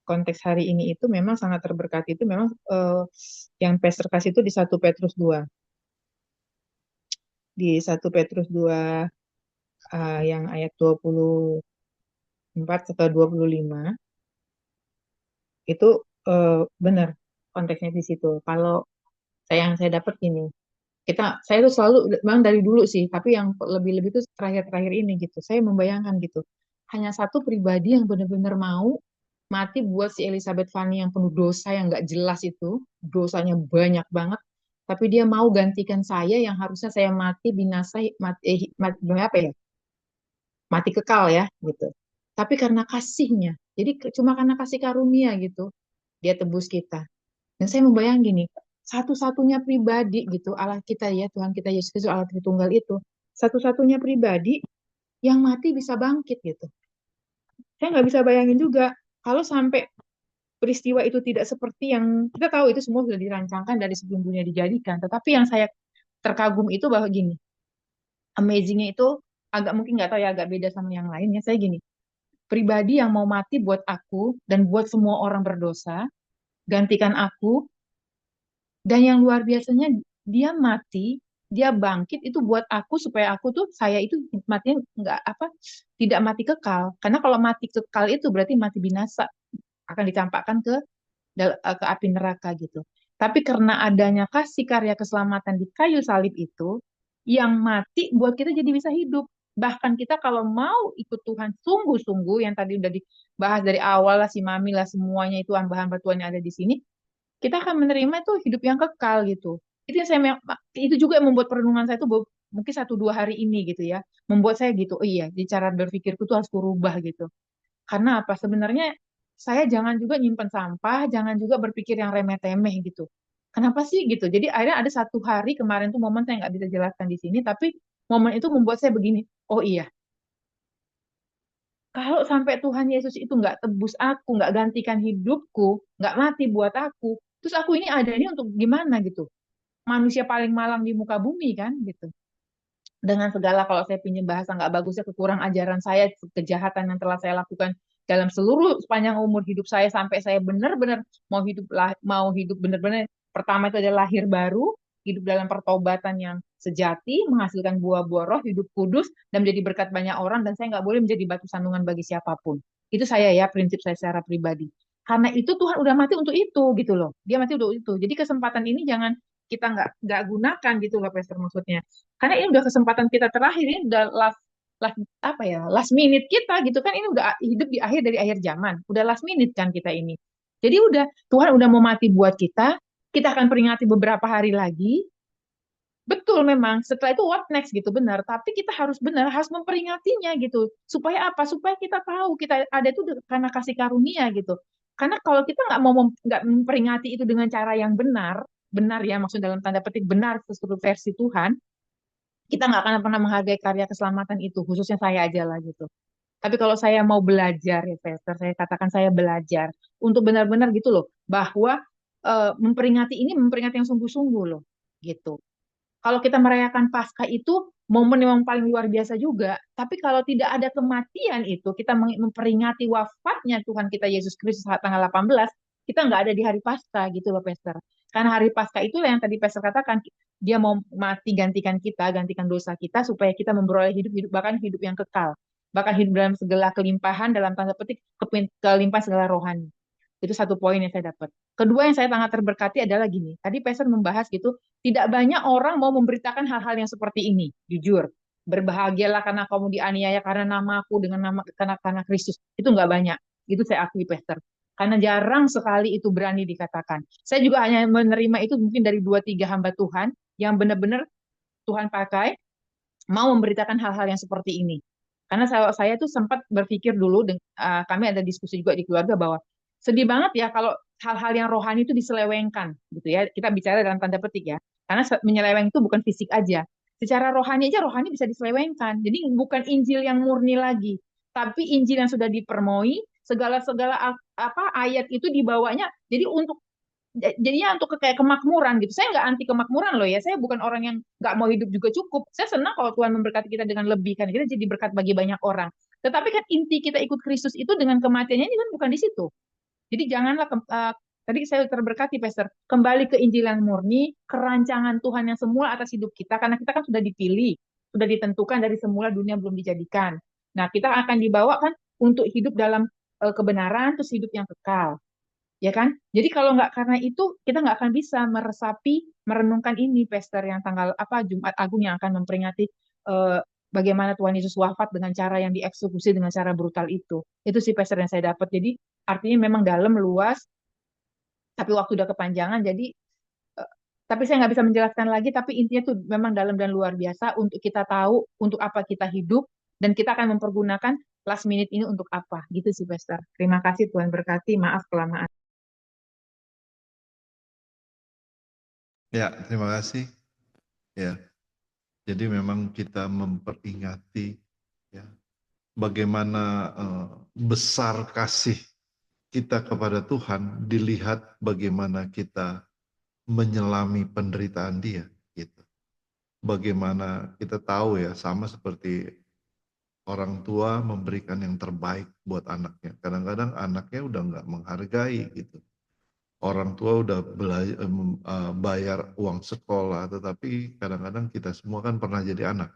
konteks hari ini itu memang sangat terberkati itu memang yang Pastor kasih itu di 1 Petrus 2. Di 1 Petrus 2 yang ayat 24 atau 25 itu benar konteksnya di situ. Kalau yang saya dapat ini, saya tuh selalu memang dari dulu sih, tapi yang lebih-lebih tuh terakhir-terakhir ini gitu. Saya membayangkan gitu, hanya satu pribadi yang benar-benar mau mati buat si Elizabeth Fanny yang penuh dosa yang nggak jelas itu, dosanya banyak banget. Tapi dia mau gantikan saya yang harusnya saya mati binasa, apa ya, mati kekal ya gitu. Tapi karena kasihnya, jadi cuma karena kasih karunia gitu, dia tebus kita. Dan saya membayang gini, satu-satunya pribadi gitu, Allah kita ya, Tuhan kita Yesus Kristus, Allah Tritunggal itu, satu-satunya pribadi yang mati bisa bangkit gitu. Saya nggak bisa bayangin juga, kalau sampai peristiwa itu tidak seperti yang, kita tahu itu semua sudah dirancangkan dari sebelum dunia dijadikan, tetapi yang saya terkagum itu bahwa gini, amazingnya itu, agak mungkin nggak tahu ya, agak beda sama yang lainnya, saya gini, pribadi yang mau mati buat aku, dan buat semua orang berdosa, gantikan aku. Dan yang luar biasanya dia mati, dia bangkit itu buat aku supaya aku tuh saya itu matinya nggak apa tidak mati kekal. Karena kalau mati kekal itu berarti mati binasa akan dicampakkan ke api neraka gitu. Tapi karena adanya kasih karya keselamatan di kayu salib itu yang mati buat kita jadi bisa hidup. Bahkan kita kalau mau ikut Tuhan sungguh-sungguh yang tadi udah dibahas dari awal lah si Mami lah semuanya itu bahan batuan yang ada di sini kita akan menerima itu hidup yang kekal gitu. Itu juga yang membuat perenungan saya itu mungkin 1-2 hari ini gitu ya, membuat saya gitu. Oh iya, di cara berpikirku tuh harus kurubah gitu. Karena apa? Sebenarnya saya jangan juga nyimpen sampah, jangan juga berpikir yang remeh-temeh gitu. Kenapa sih gitu? Jadi akhirnya ada 1 hari kemarin tuh momen saya nggak bisa jelaskan di sini, tapi momen itu membuat saya begini. Oh iya, kalau sampai Tuhan Yesus itu nggak tebus aku, nggak gantikan hidupku, nggak mati buat aku, terus aku ini ada ini untuk gimana gitu? Manusia paling malang di muka bumi kan gitu. Dengan segala kalau saya pinjam bahasa nggak bagusnya kekurang ajaran saya, kejahatan yang telah saya lakukan dalam seluruh sepanjang umur hidup saya sampai saya benar-benar mau hidup benar-benar pertama itu adalah lahir baru, hidup dalam pertobatan yang sejati, menghasilkan buah-buah roh, hidup kudus dan menjadi berkat banyak orang dan saya nggak boleh menjadi batu sandungan bagi siapapun. Itu saya ya prinsip saya secara pribadi. Karena itu Tuhan udah mati untuk itu gitu loh. Dia mati untuk itu. Jadi kesempatan ini jangan kita nggak gunakan gitu loh Pastor maksudnya. Karena ini udah kesempatan kita terakhir, ini udah last apa ya, last minute kita gitu kan, ini udah hidup di akhir dari akhir zaman, udah last minute kan kita ini. Jadi udah Tuhan udah mau mati buat kita akan peringati beberapa hari lagi. Betul memang, setelah itu what next gitu benar, tapi kita harus benar harus memperingatinya gitu. Supaya apa? Supaya kita tahu kita ada itu karena kasih karunia gitu. Karena kalau kita nggak memperingati itu dengan cara yang benar, benar ya maksud dalam tanda petik benar sesuatu versi Tuhan, kita nggak akan pernah menghargai karya keselamatan itu, khususnya saya aja lah gitu. Tapi kalau saya mau belajar ya, Pastor, saya katakan saya belajar untuk benar-benar gitu loh, bahwa memperingati ini memperingati yang sungguh-sungguh loh, gitu. Kalau kita merayakan Paskah itu momen yang paling luar biasa juga. Tapi kalau tidak ada kematian itu, kita memperingati wafatnya Tuhan kita Yesus Kristus saat tanggal 18, kita nggak ada di hari Paskah gitu loh, Pastor. Karena hari Paskah itu yang tadi Pastor katakan, dia mau mati gantikan kita, gantikan dosa kita, supaya kita memperoleh hidup, bahkan hidup yang kekal. Bahkan hidup dalam segala kelimpahan, dalam tanda petik, kelimpahan segala rohani. Itu satu poin yang saya dapat. Kedua yang saya sangat terberkati adalah gini. Tadi Pastor membahas gitu, tidak banyak orang mau memberitakan hal-hal yang seperti ini, jujur. Berbahagialah karena kamu dianiaya karena namaku dengan nama karena Kristus. Itu nggak banyak. Itu saya akui, Pastor. Karena jarang sekali itu berani dikatakan. Saya juga hanya menerima itu mungkin dari 2-3 hamba Tuhan yang benar-benar Tuhan pakai mau memberitakan hal-hal yang seperti ini. Karena saya tuh sempat berpikir dulu, kami ada diskusi juga di keluarga bahwa sedih banget ya kalau hal-hal yang rohani itu diselewengkan gitu ya. Kita bicara dalam tanda petik ya. Karena menyeleweng itu bukan fisik aja. Secara rohani aja rohani bisa diselewengkan. Jadi bukan Injil yang murni lagi, tapi Injil yang sudah dipermoi, segala-segala apa ayat itu dibawanya. Jadi jadinya untuk kayak kemakmuran gitu. Saya nggak anti kemakmuran loh ya. Saya bukan orang yang nggak mau hidup juga cukup. Saya senang kalau Tuhan memberkati kita dengan lebih kan. Kita jadi berkat bagi banyak orang. Tetapi kan inti kita ikut Kristus itu dengan kematiannya ini kan bukan di situ. Jadi janganlah tadi saya terberkati Pastor, kembali ke Injil yang murni, kerancangan Tuhan yang semula atas hidup kita karena kita kan sudah dipilih, sudah ditentukan dari semula dunia belum dijadikan. Nah, kita akan dibawa kan untuk hidup dalam kebenaran terus hidup yang kekal. Ya kan? Jadi kalau nggak karena itu, kita nggak akan bisa meresapi, merenungkan ini, Pester yang tanggal apa Jumat Agung yang akan memperingati eh, bagaimana Tuhan Yesus wafat dengan cara yang dieksekusi dengan cara brutal itu. Itu sih Pester yang saya dapat. Jadi artinya memang dalam, luas, tapi waktu udah kepanjangan. Jadi, eh, tapi saya nggak bisa menjelaskan lagi. Tapi intinya tuh memang dalam dan luar biasa untuk kita tahu untuk apa kita hidup dan kita akan mempergunakan last minute ini untuk apa. Gitu sih Pester. Terima kasih Tuhan berkati. Maaf kelamaan. Ya, terima kasih. Ya, jadi memang kita memperingati ya bagaimana besar kasih kita kepada Tuhan dilihat bagaimana kita menyelami penderitaan Dia gitu. Bagaimana kita tahu ya sama seperti orang tua memberikan yang terbaik buat anaknya. Kadang-kadang anaknya udah nggak menghargai gitu. Orang tua udah bayar uang sekolah, tetapi kadang-kadang kita semua kan pernah jadi anak.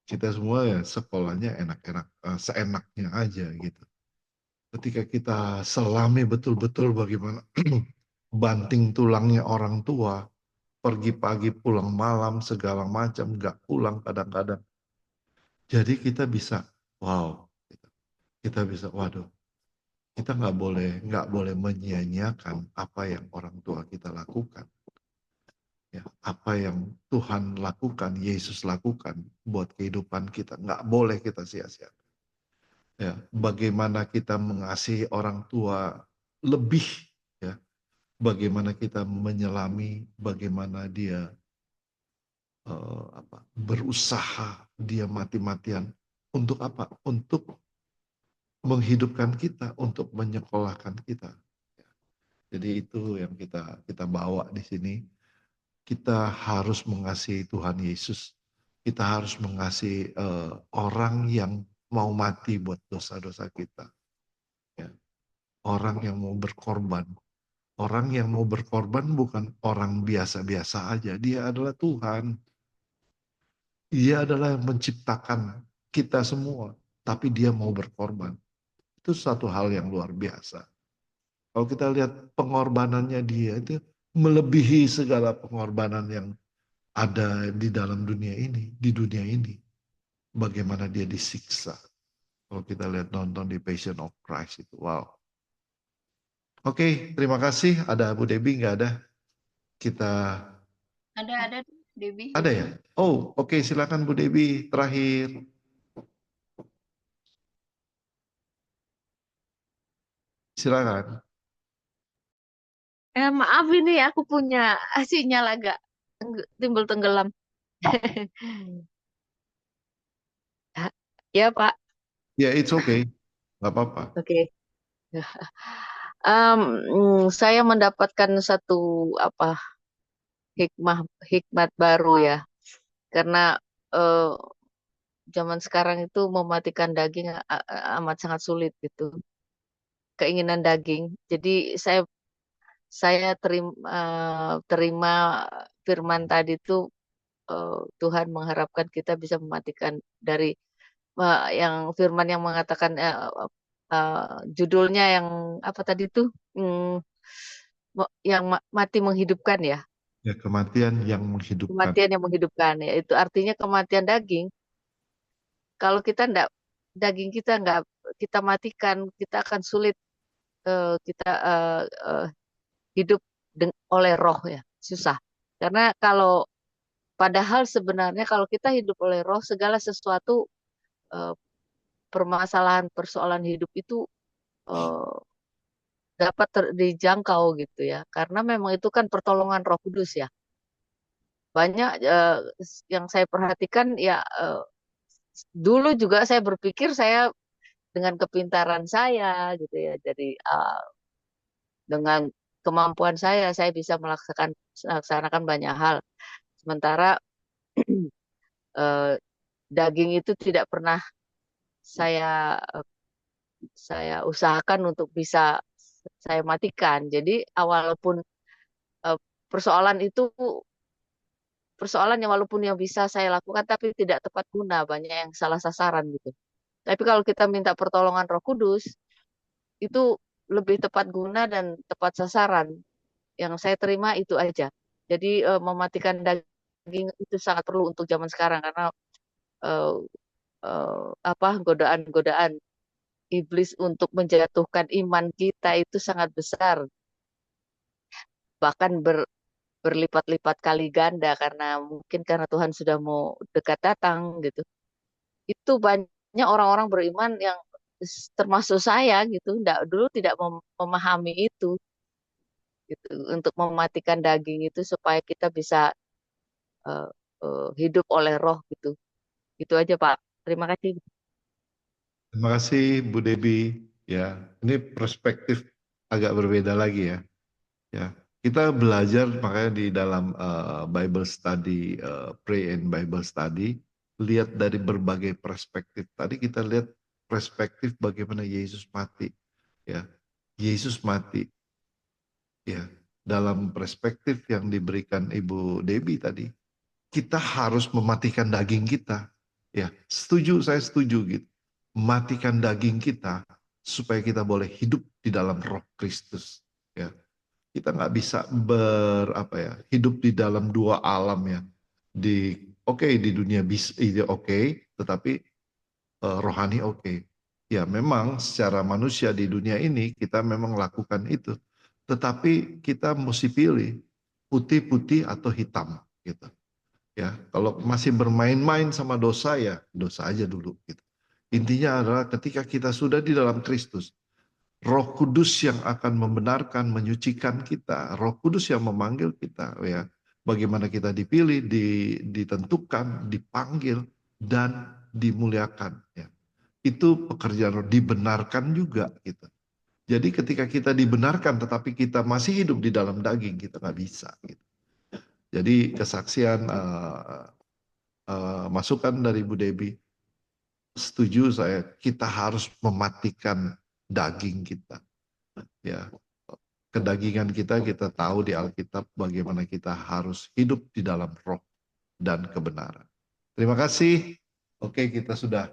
Kita semua ya sekolahnya enak-enak, seenaknya aja gitu. Ketika kita selami betul-betul bagaimana banting tulangnya orang tua, pergi pagi pulang malam segala macam, nggak pulang kadang-kadang. Jadi kita bisa, wow, kita bisa, waduh, kita nggak boleh menyia-nyiakan apa yang orang tua kita lakukan. Ya, apa yang Tuhan lakukan, Yesus lakukan buat kehidupan kita, nggak boleh kita sia-siakan. Ya, bagaimana kita mengasihi orang tua lebih, ya, bagaimana kita menyelami, bagaimana dia berusaha, dia mati-matian untuk apa? Untuk menghidupkan kita, untuk menyekolahkan kita. Jadi itu yang kita bawa di sini. Kita harus mengasihi Tuhan Yesus. Kita harus mengasihi orang yang mau mati buat dosa-dosa kita. Ya. Orang yang mau berkorban. Orang yang mau berkorban bukan orang biasa-biasa aja. Dia adalah Tuhan. Dia adalah yang menciptakan kita semua. Tapi dia mau berkorban. Itu satu hal yang luar biasa. Kalau kita lihat pengorbanannya dia itu melebihi segala pengorbanan yang ada di dalam dunia ini, di dunia ini. Bagaimana dia disiksa. Kalau kita lihat nonton di Passion of Christ itu, wow. Oke, terima kasih. Ada Bu Debbie nggak ada? Kita Ada Debbie. ada ya? Oh, oke, silakan Bu Debbie terakhir. Silakan. Maaf ini aku punya sinyal agak timbul tenggelam. Ya, Pak. Ya, it's okay. Nggak apa-apa. Oke. Saya mendapatkan satu apa hikmat baru ya. Karena eh, zaman sekarang itu mematikan daging amat sangat sulit gitu. Keinginan daging. Jadi saya terima firman tadi itu, Tuhan mengharapkan kita bisa mematikan dari yang firman yang mengatakan judulnya yang apa tadi tuh, yang mati menghidupkan ya, Ya, kematian yang menghidupkan. kematian yang menghidupkan ya, itu artinya kematian daging. Kalau kita enggak, daging kita enggak kita matikan, kita akan sulit kita hidup oleh roh ya, susah. Karena kalau padahal sebenarnya kalau kita hidup oleh roh, segala sesuatu permasalahan persoalan hidup itu eh, dapat dijangkau gitu ya. Karena memang itu kan pertolongan Roh Kudus ya. Banyak yang saya perhatikan ya, dulu juga saya berpikir saya dengan kepintaran saya gitu ya. Jadi dengan kemampuan saya bisa melaksanakan banyak hal. Sementara eh, daging itu tidak pernah saya saya usahakan untuk bisa saya matikan. Jadi walaupun eh, persoalan itu persoalan yang walaupun yang bisa saya lakukan tapi tidak tepat guna, banyak yang salah sasaran gitu. Tapi kalau kita minta pertolongan Roh Kudus, itu lebih tepat guna dan tepat sasaran. Yang saya terima itu aja. Jadi mematikan daging itu sangat perlu untuk zaman sekarang karena eh, godaan-godaan iblis untuk menjatuhkan iman kita itu sangat besar, bahkan berlipat-lipat kali ganda karena mungkin karena Tuhan sudah mau dekat datang gitu. Itu banyak orang-orang beriman yang termasuk saya gitu, dulu tidak memahami itu gitu, untuk mematikan daging itu supaya kita bisa eh, hidup oleh roh gitu. Itu aja Pak. Terima kasih. Terima kasih Bu Debi. Ya, ini perspektif agak berbeda lagi ya. Ya, kita belajar makanya di dalam Bible study, pray and Bible study, lihat dari berbagai perspektif. Tadi kita lihat perspektif bagaimana Yesus mati. Ya, Yesus mati. Ya, dalam perspektif yang diberikan Ibu Debi tadi, kita harus mematikan daging kita. Ya, saya setuju gitu. Matikan daging kita supaya kita boleh hidup di dalam Roh Kristus. Ya, kita nggak bisa hidup di dalam dua alam ya. Di dunia tetapi rohani oke. Ya, memang secara manusia di dunia ini kita memang lakukan itu. Tetapi kita mesti pilih putih-putih atau hitam gitu. Ya, kalau masih bermain-main sama dosa ya dosa aja dulu gitu. Intinya adalah ketika kita sudah di dalam Kristus, Roh Kudus yang akan membenarkan, menyucikan kita, Roh Kudus yang memanggil kita ya. Bagaimana kita dipilih, ditentukan, dipanggil dan dimuliakan ya. Itu pekerjaan roh, dibenarkan juga gitu. Jadi ketika kita dibenarkan tetapi kita masih hidup di dalam daging, kita nggak bisa gitu. Jadi kesaksian masukan dari Bu Debi, setuju saya, kita harus mematikan daging kita. Ya, kedagingan kita tahu di Alkitab bagaimana kita harus hidup di dalam roh dan kebenaran. Terima kasih. Oke, kita sudah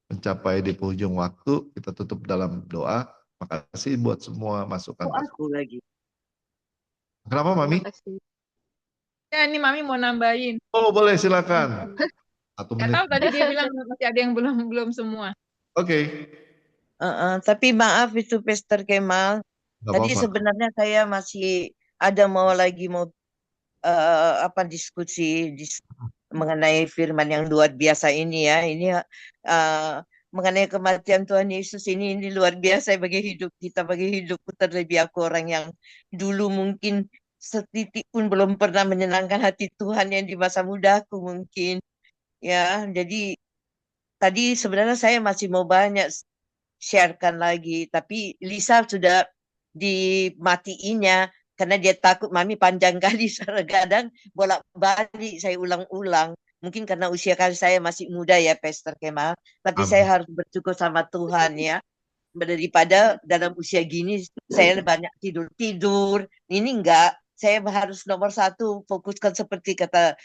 mencapai di penghujung waktu. Kita tutup dalam doa. Makasih buat semua masukan. Aku lagi. Kenapa, Mami? Terima kasih. Ya, ini Mami mau nambahin. Oh, boleh, silakan. 1 Nggak menit. tahu tadi dia bilang masih ada yang belum semua. Oke. Tapi maaf itu Pastor Kemal. Nggak Tadi apa-apa. sebenarnya saya masih ada mau diskusi mengenai firman yang luar biasa ini ya. Ini mengenai kematian Tuhan Yesus ini luar biasa bagi hidup kita, bagi hidupku, terlebih aku orang yang dulu mungkin setitik pun belum pernah menyenangkan hati Tuhan yang di masa mudaku mungkin. Ya, jadi tadi sebenarnya saya masih mau banyak sharekan lagi, tapi Lisa sudah dimatiinnya karena dia takut mami panjang kali kadang bolak-balik saya ulang-ulang. Mungkin karena usia kali saya masih muda ya, Pastor Kemal. Tapi saya Amin. harus bersyukur sama Tuhan ya. Daripada dalam usia gini saya banyak tidur-tidur. Ini enggak. Saya harus nomor satu fokuskan seperti kata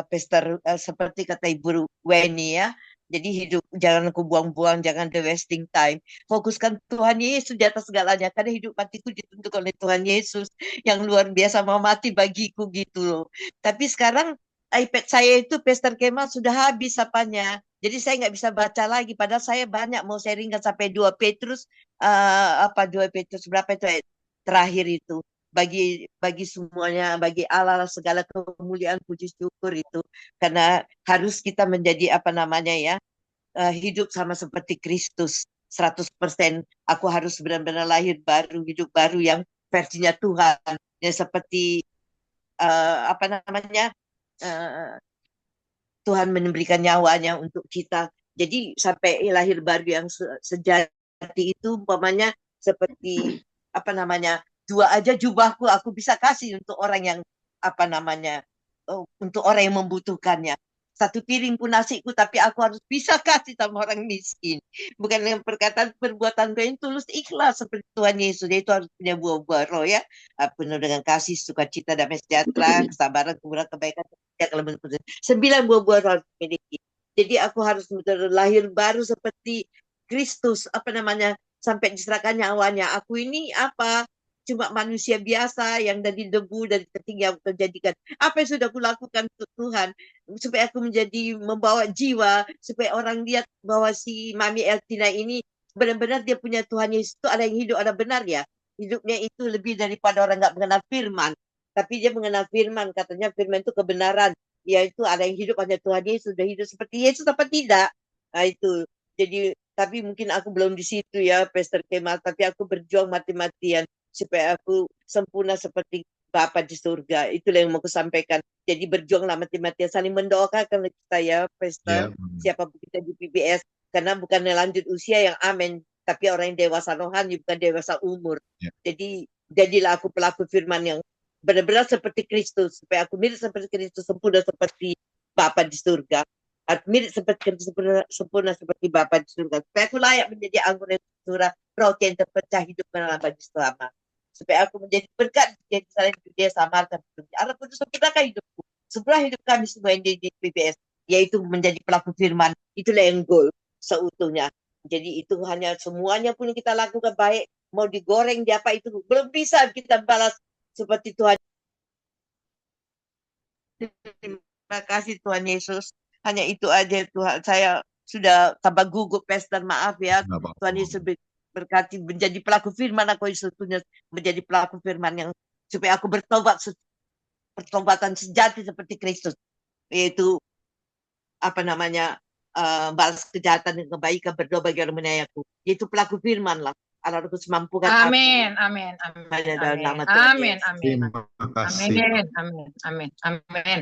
Pastor seperti kata Ibu Weni ya. Jadi hidup jangan aku buang-buang, jangan the wasting time. Fokuskan Tuhan Yesus di atas segalanya. Karena hidup matiku ditentukan oleh Tuhan Yesus yang luar biasa mau mati bagiku gitu loh. Tapi sekarang iPad saya itu Pastor Kemal sudah habis apanya. Jadi saya nggak bisa baca lagi. Padahal saya banyak mau sharingkan sampai 2 Petrus 2 Petrus berapa itu terakhir itu bagi semuanya, bagi Allah segala kemuliaan puji syukur itu karena harus kita menjadi apa namanya ya hidup sama seperti Kristus 100%. Aku harus benar-benar lahir baru, hidup baru yang versinya Tuhan yang seperti apa namanya Tuhan memberikan nyawanya untuk kita. Jadi sampai lahir baru yang sejati itu umpamanya seperti apa namanya 2 aja jubahku aku bisa kasih untuk orang yang apa namanya untuk orang yang membutuhkannya. 1 piring pun nasiku tapi aku harus bisa kasih sama orang miskin. Bukan dengan perkataan perbuatan yang tulus ikhlas seperti Tuhan Yesus. Dia itu harus punya buah-buah roh ya. Penuh dengan kasih, sukacita, damai sejahtera, kesabaran, kemurahan, kebaikan, kalau 9 buah-buah roh harus dimiliki. Jadi aku harus lahir baru seperti Kristus apa namanya sampai diserahkan nyawanya. Aku ini apa? Cuma manusia biasa yang dari debu dari ketinggian terjadikan. Apa yang sudah kulakukan untuk Tuhan supaya aku menjadi membawa jiwa supaya orang lihat bahwa si Mami Eltina ini benar-benar dia punya Tuhan Yesus itu ada yang hidup ada benar ya. Hidupnya itu lebih daripada orang nggak mengenal firman. Tapi dia mengenal firman, katanya firman itu kebenaran. Yaitu ada yang hidup hanya Tuhan Yesus, sudah hidup seperti Yesus apa tidak? Nah itu. Jadi tapi mungkin aku belum di situ ya, Pastor Kemal. Tapi aku berjuang mati-matian supaya aku sempurna seperti Bapa di surga. Itulah yang mau aku sampaikan. Jadi berjuanglah mati-matian, saling mendoakan kita ya, Pastor. Ya. Siapapun kita di PBS. Karena bukan lanjut usia yang amin, tapi orang yang dewasa rohani, bukan dewasa umur. Ya. Jadi jadilah aku pelaku firman yang benar-benar seperti Kristus, supaya aku mirip seperti Kristus, sempurna seperti Bapa di surga. Aku mirip seperti Kristus, sempurna seperti Bapa di surga. Supaya aku layak menjadi anggota surah roh yang terpecah hidup dalam bagi selama. Supaya aku menjadi berkat jadi saling dia samarkan Allah Kudus sempurnakan hidupku. Sebelah hidup kami semua yang di PBS, yaitu menjadi pelaku firman. Itulah yang goal seutuhnya. Jadi itu hanya semuanya pun kita lakukan baik, mau digoreng di apa itu belum bisa kita balas seperti Tuhan. Terima kasih Tuhan Yesus. Hanya itu aja Tuhan. Saya sudah tambah gugup, Pastor, maaf ya. Tuhan Yesus berkati menjadi pelaku firman. Aku sebetulnya menjadi pelaku firman yang supaya aku bertobat, pertobatan sejati seperti Kristus, yaitu apa namanya balas kejahatan dan kebaikan, berdoa bagi orang menyayangiku. Yaitu pelaku firman lah. Allah Kudus mampukan Amin, amin, amin, hanya dalam amin, nama Tuhan amin, Yesus. amin, Terima kasih. amin, amin, amin, amin,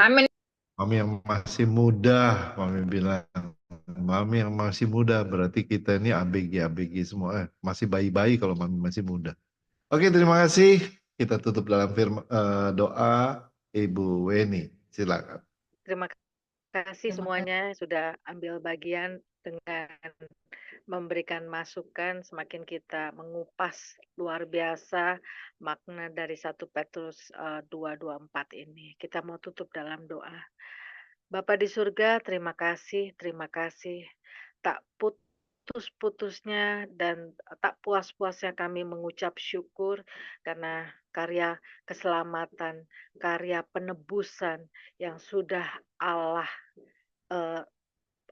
amin. Mami yang masih muda, Mami bilang. Mami yang masih muda, berarti kita ini ABG semua. Masih bayi-bayi kalau Mami masih muda. Oke, terima kasih. Kita tutup dalam doa Ibu Weni. Silakan. Terima kasih semuanya sudah ambil bagian dengan memberikan masukan. Semakin kita mengupas luar biasa makna dari 1 Petrus 2:24 ini. Kita mau tutup dalam doa. Bapa di surga, terima kasih. Tak putus-putusnya dan tak puas-puasnya kami mengucap syukur karena karya keselamatan, karya penebusan yang sudah Allah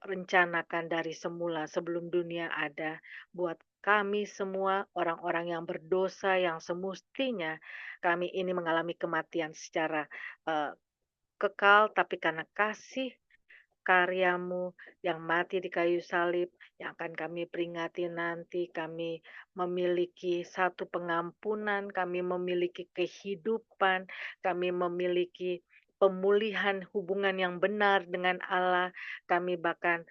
rencanakan dari semula sebelum dunia ada buat kami semua orang-orang yang berdosa yang semestinya kami ini mengalami kematian secara kekal, tapi karena kasih karyamu yang mati di kayu salib yang akan kami peringati nanti, kami memiliki satu pengampunan, kami memiliki kehidupan, kami memiliki pemulihan hubungan yang benar dengan Allah. Kami bahkan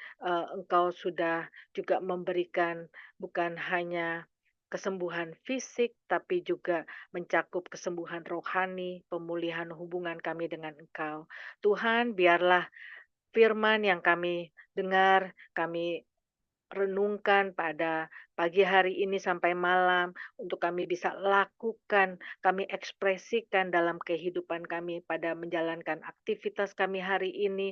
Engkau sudah juga memberikan bukan hanya kesembuhan fisik, tapi juga mencakup kesembuhan rohani, pemulihan hubungan kami dengan Engkau. Tuhan, biarlah firman yang kami dengar, kami renungkan pada pagi hari ini sampai malam untuk kami bisa lakukan, kami ekspresikan dalam kehidupan kami pada menjalankan aktivitas kami hari ini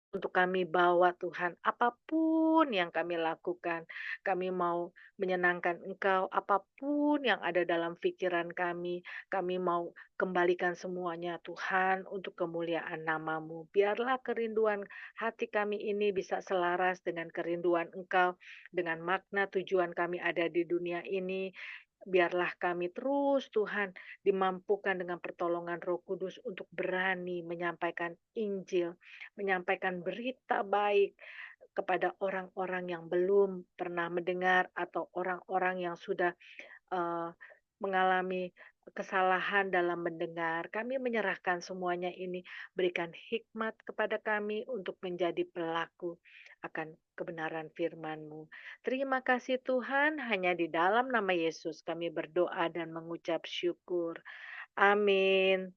untuk kami bawa Tuhan apapun yang kami lakukan, kami mau menyenangkan Engkau apapun yang ada dalam pikiran kami mau kembalikan semuanya Tuhan untuk kemuliaan nama-Mu. Biarlah kerinduan hati kami ini bisa selaras dengan kerinduan Engkau, dengan makna tujuan kami ada di dunia ini. Biarlah kami terus Tuhan dimampukan dengan pertolongan Roh Kudus untuk berani menyampaikan Injil, menyampaikan berita baik kepada orang-orang yang belum pernah mendengar atau orang-orang yang sudah mengalami kesalahan dalam mendengar. Kami menyerahkan semuanya ini, berikan hikmat kepada kami untuk menjadi pelaku akan kebenaran firman-Mu. Terima kasih Tuhan, hanya di dalam nama Yesus kami berdoa dan mengucap syukur. Amin.